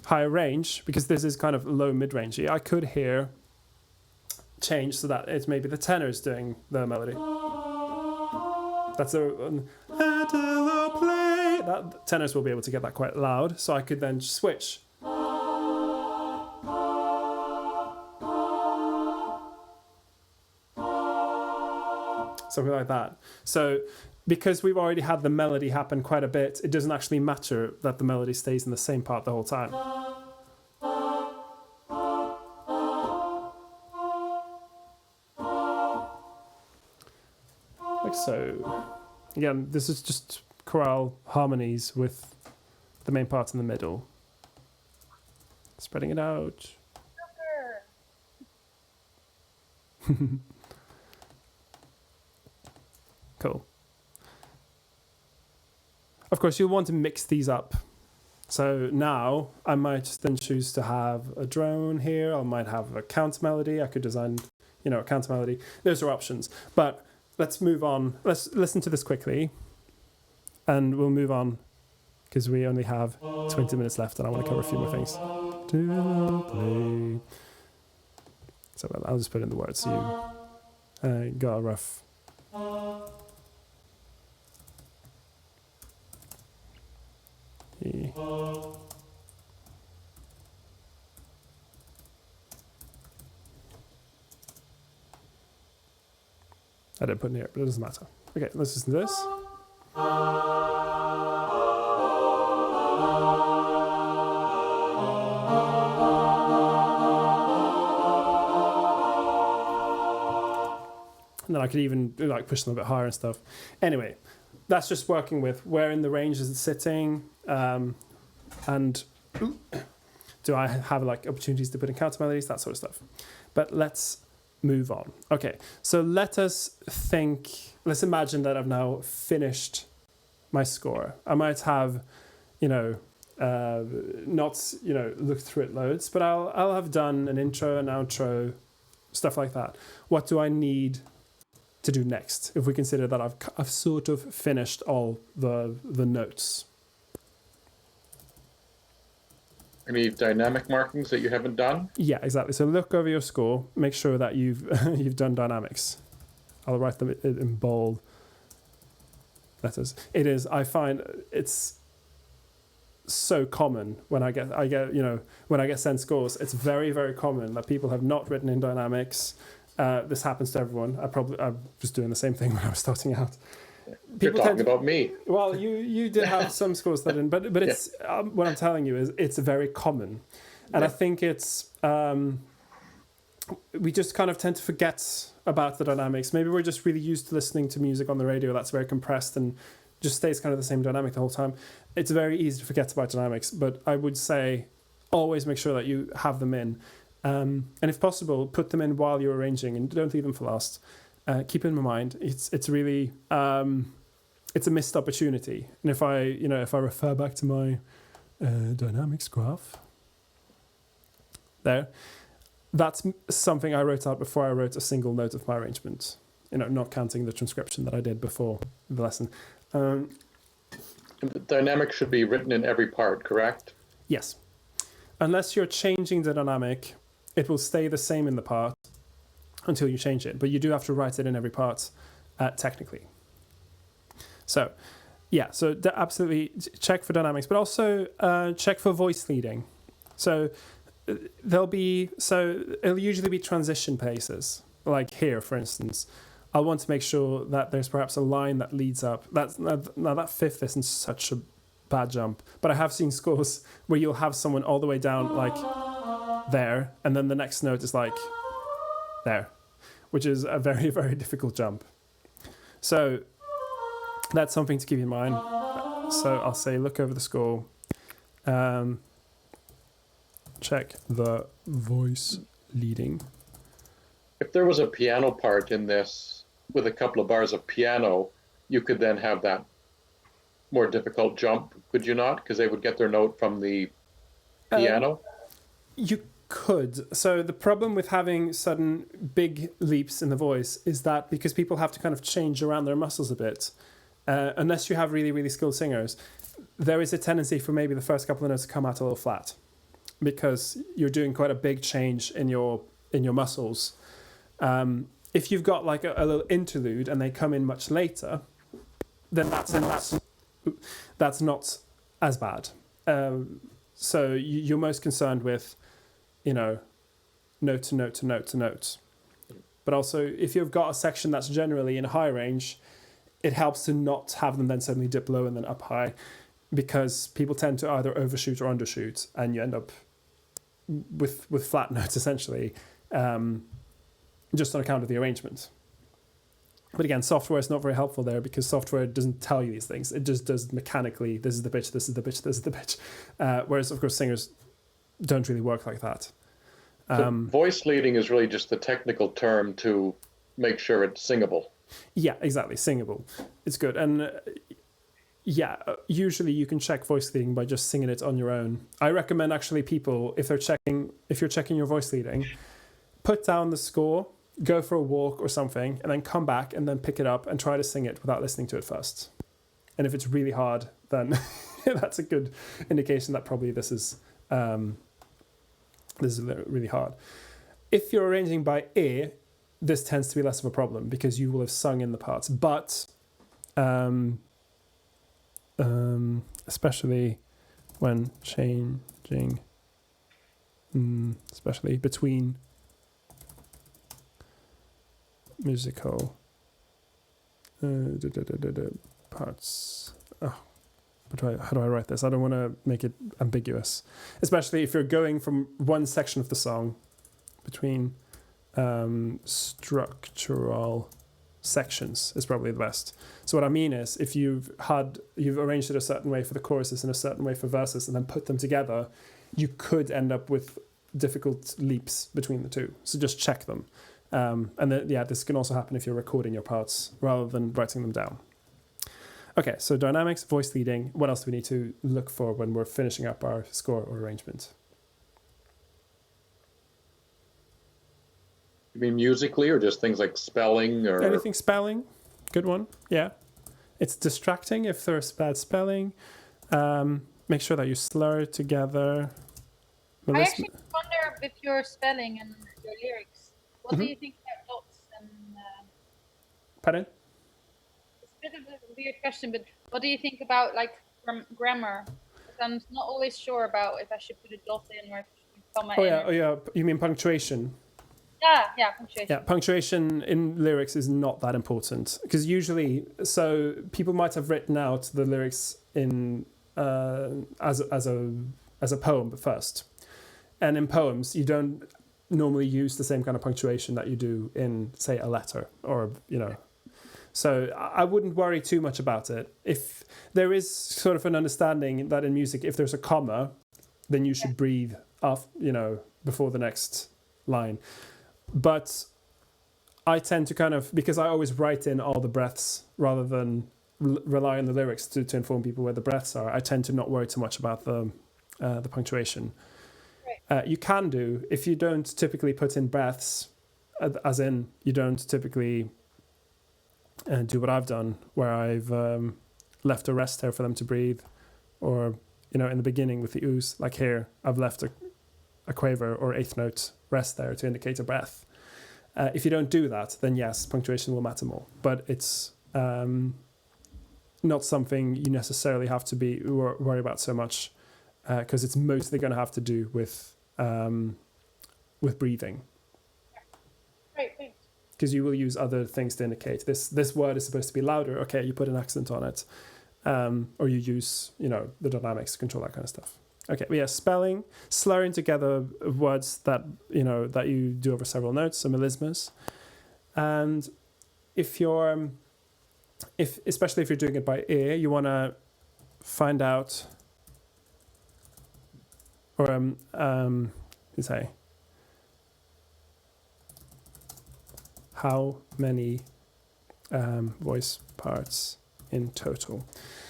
higher range, because this is kind of low mid-range, I could here change so that it's maybe the tenors doing the melody. That's that tenors will be able to get that quite loud, so I could then switch. Something like that. So because we've already had the melody happen quite a bit, it doesn't actually matter that the melody stays in the same part the whole time. Like so. Again, this is just chorale harmonies with the main part in the middle. Spreading it out. Cool. Of course, you'll want to mix these up. So now I might just then choose to have a drone here. I might have a counter melody. I could design, a counter melody. Those are options. But let's move on. Let's listen to this quickly, and we'll move on because we only have 20 minutes left, and I want to cover a few more things. To play. So I'll just put in the words so you got a rough. E. I didn't put it here, but it doesn't matter. Okay, let's listen to this. And then I could even like push them a bit higher and stuff. Anyway, that's just working with where in the range is it sitting, and do I have like opportunities to put in counter melodies, that sort of stuff. But let's move on. Okay, so let's imagine that I've now finished my score. I might have, not, looked through it loads, but I'll have done an intro, an outro, stuff like that. What do I need to do next if we consider that I've sort of finished all the notes? Any dynamic markings that you haven't done? Yeah, exactly. So look over your score, make sure that you've you've done dynamics. I'll write them in bold letters. I find it's so common when I get when I get sent scores. It's very, very common that people have not written in dynamics. This happens to everyone. I was doing the same thing when I was starting out. You're talking about me. Well, you did have some scores that didn't, but it's what I'm telling you is it's very common, and I think it's we just kind of tend to forget about the dynamics. Maybe we're just really used to listening to music on the radio that's very compressed and just stays kind of the same dynamic the whole time. It's very easy to forget about dynamics, but I would say always make sure that you have them in, and if possible, put them in while you're arranging and don't leave them for last. Keep in mind, it's really it's a missed opportunity. And if I refer back to my dynamics graph there, that's something I wrote out before I wrote a single note of my arrangement. Not counting the transcription that I did before the lesson. The dynamic should be written in every part, correct? Yes, unless you're changing the dynamic, it will stay the same in the part until you change it, but you do have to write it in every part technically. So absolutely check for dynamics, but also check for voice leading. So it'll usually be transition places, like here for instance. I want to make sure that there's perhaps a line that leads up. Now that fifth isn't such a bad jump, but I have seen scores where you'll have someone all the way down like there, and then the next note is like there, which is a very, very difficult jump. So that's something to keep in mind. So I'll say look over the score, check the voice leading. If there was a piano part in this with a couple of bars of piano, you could then have that more difficult jump, could you not? Because they would get their note from the piano. You could. So the problem with having sudden big leaps in the voice is that because people have to kind of change around their muscles a bit, unless you have really, really skilled singers, there is a tendency for maybe the first couple of notes to come out a little flat because you're doing quite a big change in your muscles. If you've got like a little interlude and they come in much later, then that's not as bad. So you're most concerned with, note to note to note to note. But also, if you've got a section that's generally in a high range, it helps to not have them then suddenly dip low and then up high, because people tend to either overshoot or undershoot, and you end up with flat notes essentially, just on account of the arrangement. But again, software is not very helpful there because software doesn't tell you these things. It just does mechanically, this is the pitch, this is the pitch, this is the pitch. Whereas, of course, singers don't really work like that. So voice leading is really just the technical term to make sure it's singable. Yeah, exactly, singable. It's good. And usually you can check voice leading by just singing it on your own. I recommend actually people, if you're checking your voice leading, put down the score go for a walk or something, and then come back and then pick it up and try to sing it without listening to it first. And if it's really hard, then that's a good indication that probably this is really hard. If you're arranging by ear, this tends to be less of a problem because you will have sung in the parts. But especially when changing, especially between musical parts. Oh, how do I write this? I don't want to make it ambiguous. Especially if you're going from one section of the song between structural sections is probably the best. So what I mean is, if you've arranged it a certain way for the choruses and a certain way for verses, and then put them together, you could end up with difficult leaps between the two. So just check them. This can also happen if you're recording your parts rather than writing them down. Okay, so dynamics, voice leading. What else do we need to look for when we're finishing up our score or arrangement? You mean musically, or just things like spelling or anything? Spelling, good one. Yeah, it's distracting if there's bad spelling. Make sure that you slur together. I actually wonder with your spelling and your lyrics. What do you think about dots and? Pardon? It's a bit of a weird question, but what do you think about like grammar? Because I'm not always sure about if I should put a dot in or if I should comma in. Oh yeah. You mean punctuation? Yeah, punctuation. Yeah, punctuation in lyrics is not that important because usually, so people might have written out the lyrics in as a poem first, and in poems you don't normally use the same kind of punctuation that you do in, say, a letter or So I wouldn't worry too much about it. If there is sort of an understanding that in music, if there's a comma, then you should breathe off, before the next line. But I tend to because I always write in all the breaths rather than rely on the lyrics to inform people where the breaths are. I tend to not worry too much about the punctuation. Right. You can do, if you don't typically put in breaths, as in you don't typically do what I've done, where I've left a rest there for them to breathe, or in the beginning with the ooze, like here, I've left a quaver or eighth note rest there to indicate a breath. If you don't do that, then yes, punctuation will matter more. But it's not something you necessarily have to be worry about so much, because it's mostly going to have to do with breathing. Right, thanks. Because you will use other things to indicate this word is supposed to be louder. Okay, you put an accent on it, or you use the dynamics to control that kind of stuff. Okay, but yeah, spelling, slurring together words that that you do over several notes, so melismas, and especially if you're doing it by ear, you want to find out, or how many voice parts in total.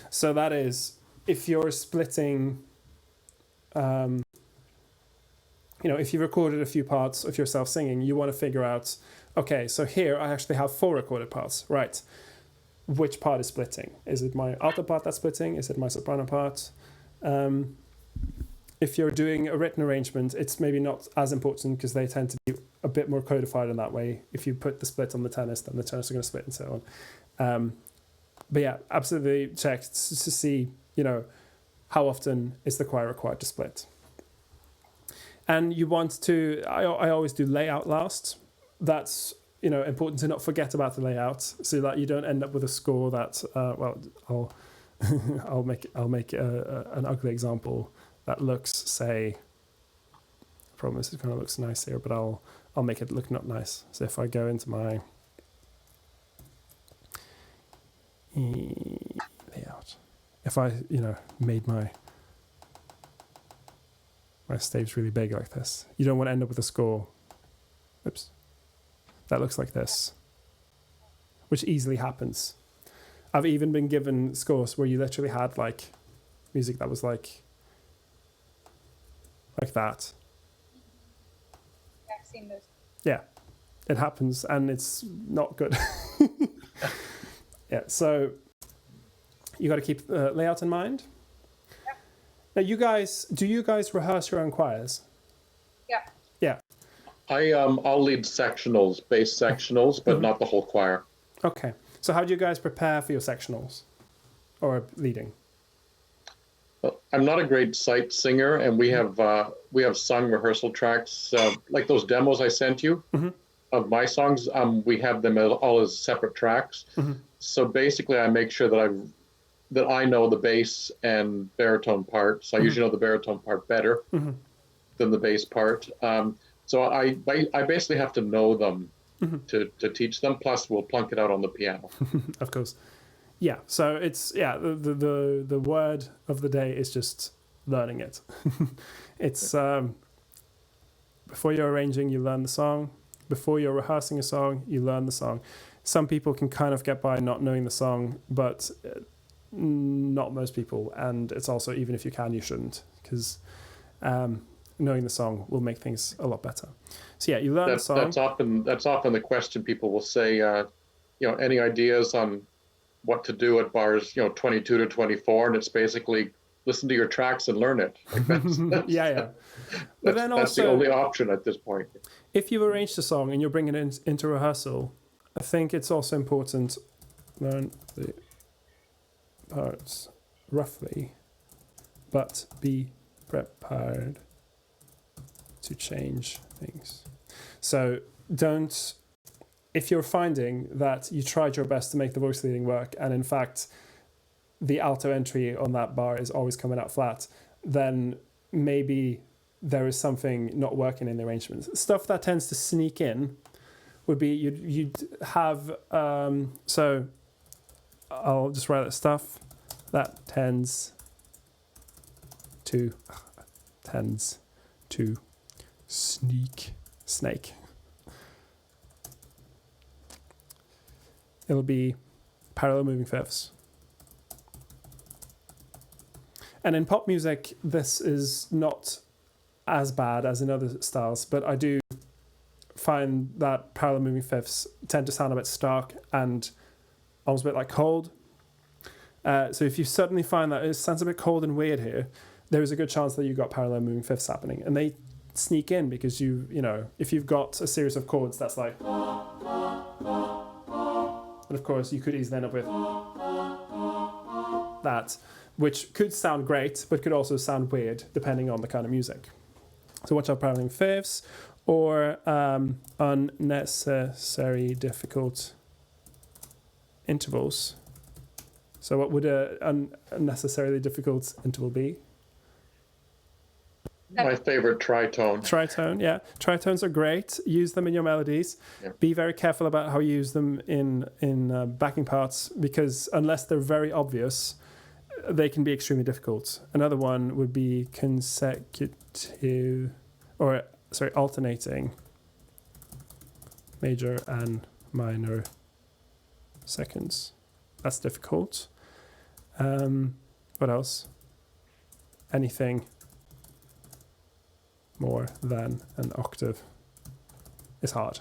So that is, if you're splitting, if you recorded a few parts of yourself singing, you want to figure out, okay, so here I actually have 4 recorded parts, right? Which part is splitting? Is it my alto part that's splitting? Is it my soprano part? If you're doing a written arrangement, it's maybe not as important because they tend to be a bit more codified in that way. If you put the split on the tennis, then the tennis are going to split and so on. But yeah, absolutely check to see, how often is the choir required to split. And you want to, I always do layout last. That's, important to not forget about the layout so that you don't end up with a score that, I'll make an ugly example that looks, say, the problem is it kind of looks nice here, but I'll make it look not nice. So if I go into my layout, if I, made my staves really big like this, you don't want to end up with a score, oops, that looks like this, which easily happens. I've even been given scores where you literally had like music that was like that. Yeah, I've seen those. Yeah, it happens, and it's not good. Yeah, so you got to keep layout in mind. Yeah. Now, do you guys rehearse your own choirs? Yeah. Yeah. I'll lead sectionals, bass sectionals, but not the whole choir. Okay. So how do you guys prepare for your sectionals or leading? I'm not a great sight singer, and we have sung rehearsal tracks like those demos I sent you of my songs. We have them all as separate tracks. So basically, I make sure that I know the bass and baritone part. So I usually know the baritone part better than the bass part. So I basically have to know them to teach them. Plus, we'll plunk it out on the piano. Of course. Yeah. So it's the word of the day is just learning it. It's before you're arranging, you learn the song. Before you're rehearsing a song, you learn the song. Some people can kind of get by not knowing the song, but not most people. And it's also, even if you can, you shouldn't, because knowing the song will make things a lot better. So yeah, you learn the song. That's often the question people will say. Any ideas on what to do at bars 22 to 24, and it's basically listen to your tracks and learn it. Like yeah. But then that's also, the only option at this point. If you've arranged a song and you're bringing it into rehearsal, I think it's also important learn the parts roughly, but be prepared to change things. So don't, if you're finding that you tried your best to make the voice leading work, and in fact the alto entry on that bar is always coming out flat, then maybe there is something not working in the arrangements. Stuff that tends to sneak in would be you'd have so I'll just write that stuff that tends to snake. It'll be parallel moving fifths. And in pop music, this is not as bad as in other styles, but I do find that parallel moving fifths tend to sound a bit stark and almost a bit like cold. So if you suddenly find that it sounds a bit cold and weird here, there is a good chance that you've got parallel moving fifths happening. And they sneak in because if you've got a series of chords that's like, and of course you could easily end up with that, which could sound great, but could also sound weird depending on the kind of music. So watch out for parallel fifths or unnecessary difficult intervals. So what would an unnecessarily difficult interval be? My favorite, tritone. Tritone, yeah. Tritones are great. Use them in your melodies. Yeah. Be very careful about how you use them in backing parts, because unless they're very obvious, they can be extremely difficult. Another one would be alternating major and minor seconds. That's difficult. What else? Anything more than an octave is hard.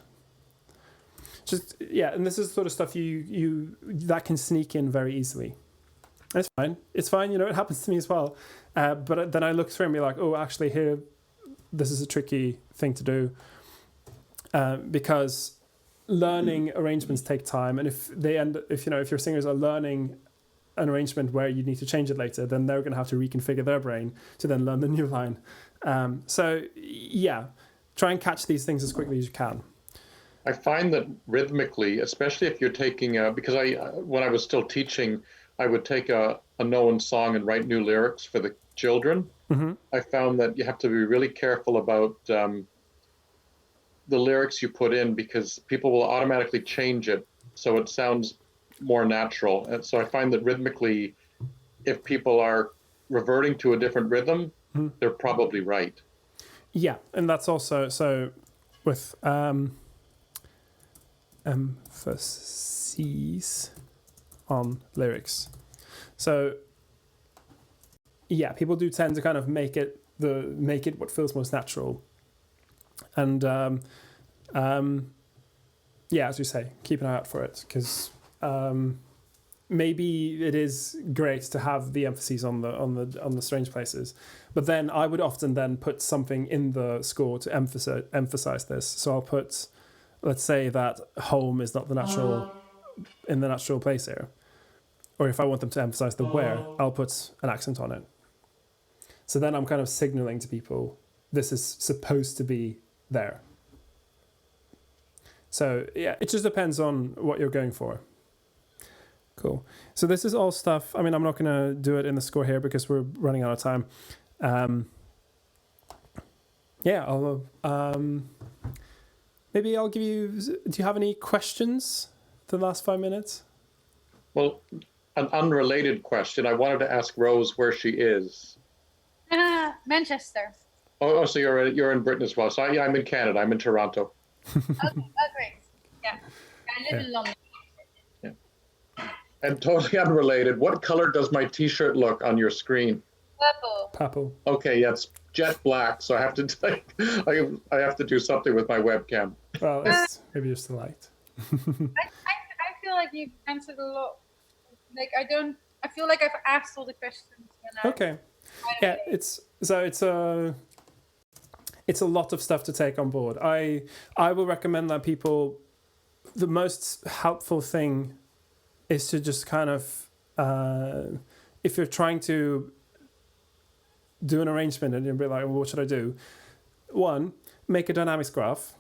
And this is the sort of stuff you that can sneak in very easily. It's fine. It happens to me as well. But then I look through and be like, oh, actually here, this is a tricky thing to do. Because learning arrangements take time. And if your singers are learning an arrangement where you need to change it later, then they're going to have to reconfigure their brain to then learn the new line. Try and catch these things as quickly as you can. I find that rhythmically, especially if you're taking because when I was still teaching, I would take a known song and write new lyrics for the children. Mm-hmm. I found that you have to be really careful about the lyrics you put in, because people will automatically change it so it sounds more natural. And so I find that rhythmically, if people are reverting to a different rhythm, they're probably right. Yeah, and that's also so with emphases on lyrics. So yeah, people do tend to kind of make it what feels most natural, and yeah, as you say, keep an eye out for it, because maybe it is great to have the emphases on the strange places, but then I would often then put something in the score to emphasize this. So I'll put, let's say that home is not the natural in the natural place here, or if I want them to emphasize the where, I'll put an accent on it. So then I'm kind of signaling to people this is supposed to be there. So yeah, it just depends on what you're going for. Cool. So this is all stuff. I mean, I'm not going to do it in the score here because we're running out of time. Yeah, I'll maybe I'll give you. Do you have any questions for the last 5 minutes? Well, an unrelated question. I wanted to ask Rose where she is. Manchester. Oh, so you're in Britain as well. So I'm in Canada. I'm in Toronto. Okay, great. Yeah, I live in London. And totally unrelated, what color does my T-shirt look on your screen? Purple. Okay, yeah, it's jet black, so I have to I have to do something with my webcam. Well, it's maybe just the light. I feel like you've answered a lot. Like I feel like I've asked all the questions. Okay. Yeah, it's a lot of stuff to take on board. I will recommend that people, the most helpful thing is to just kind of, if you're trying to do an arrangement and you're a bit like, well, what should I do? One, make a dynamics graph,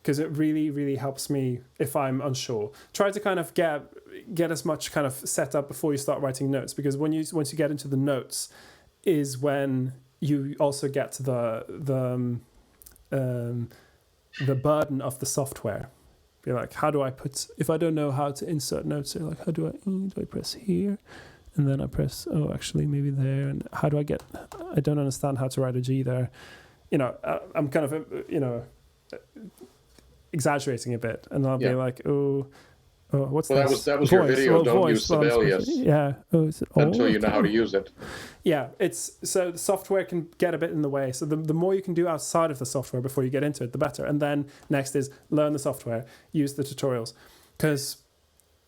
because it really, really helps me if I'm unsure. Try to kind of get as much kind of set up before you start writing notes, because once you get into the notes is when you also get the burden of the software. Be like, how do I put, if I don't know how to insert notes here, like, how do I press here? And then I press, oh, actually, maybe there. And how do I don't understand how to write a G there. You know, I'm kind of, exaggerating a bit. And I'll be like, what's this? That was voice, your video, don't use Sibelius. Yeah. Until you know how to use it. Yeah, so the software can get a bit in the way. So the more you can do outside of the software before you get into it, the better. And then next is learn the software, use the tutorials. Because,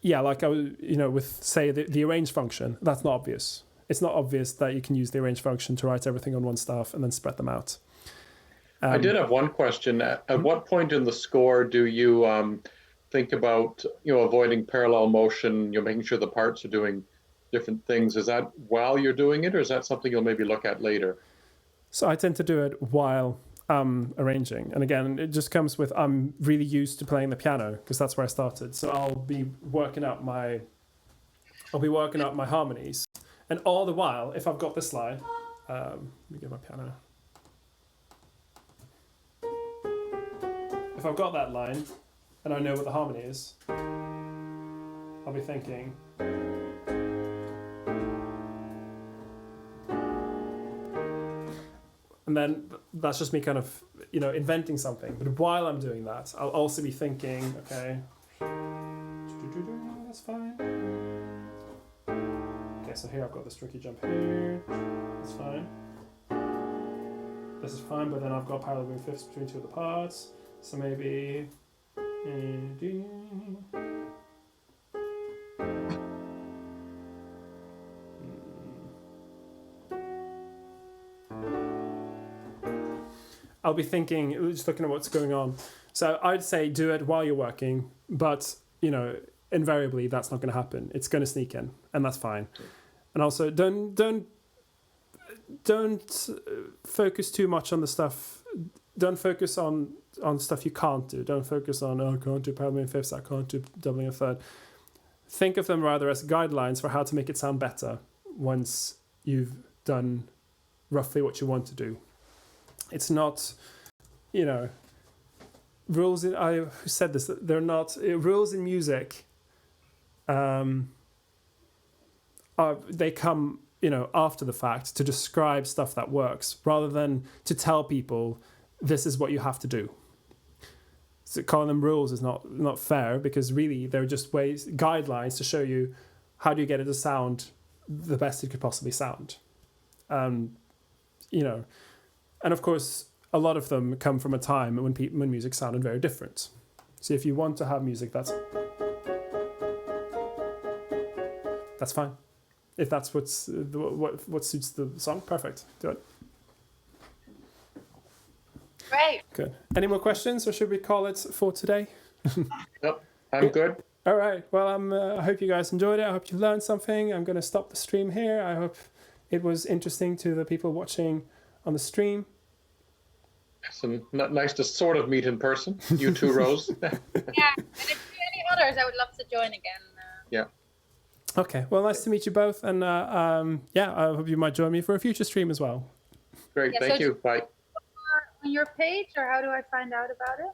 yeah, like with, say, the arrange function, that's not obvious. It's not obvious that you can use the arrange function to write everything on one stuff and then spread them out. I did have one question. At what point in the score do you think about avoiding parallel motion, making sure the parts are doing different things? Is that while you're doing it, or is that something you'll maybe look at later? So I tend to do it while I'm arranging, and again, it just comes with I'm really used to playing the piano because that's where I started. So I'll be working out my harmonies, and all the while, if I've got this line, let me get my piano. If I've got that line, and I know what the harmony is, I'll be thinking. And then that's just me kind of, inventing something. But while I'm doing that, I'll also be thinking, okay, that's fine. Okay, so here I've got this tricky jump here. That's fine. This is fine, but then I've got parallel moving fifths between two of the parts. So maybe... I'll be thinking, just looking at what's going on. So I'd say do it while you're working, but, invariably that's not going to happen. It's going to sneak in, and that's fine. And also, don't focus too much on the stuff. Don't focus on stuff you can't do. Don't focus on, I can't do parallel moving fifths, I can't do doubling a third. Think of them rather as guidelines for how to make it sound better once you've done roughly what you want to do. It's not, rules in, I said this, they're not, rules in music, they come, after the fact to describe stuff that works rather than to tell people this is what you have to do. So calling them rules is not fair, because really they're just guidelines to show you how do you get it to sound the best it could possibly sound. And of course, a lot of them come from a time when music sounded very different. So if you want to have music, that's fine. If that's what suits the song, perfect. Do it. Great. Good. Any more questions, or should we call it for today? Nope, I'm good. All right. Well, I hope you guys enjoyed it. I hope you learned something. I'm going to stop the stream here. I hope it was interesting to the people watching on the stream. It's nice to sort of meet in person. You too, Rose. Yeah, and if there are any others, I would love to join again. Yeah. Okay. Well, nice to meet you both, and yeah, I hope you might join me for a future stream as well. Great. Yeah, Thank so you. Bye. On your page, or how do I find out about it?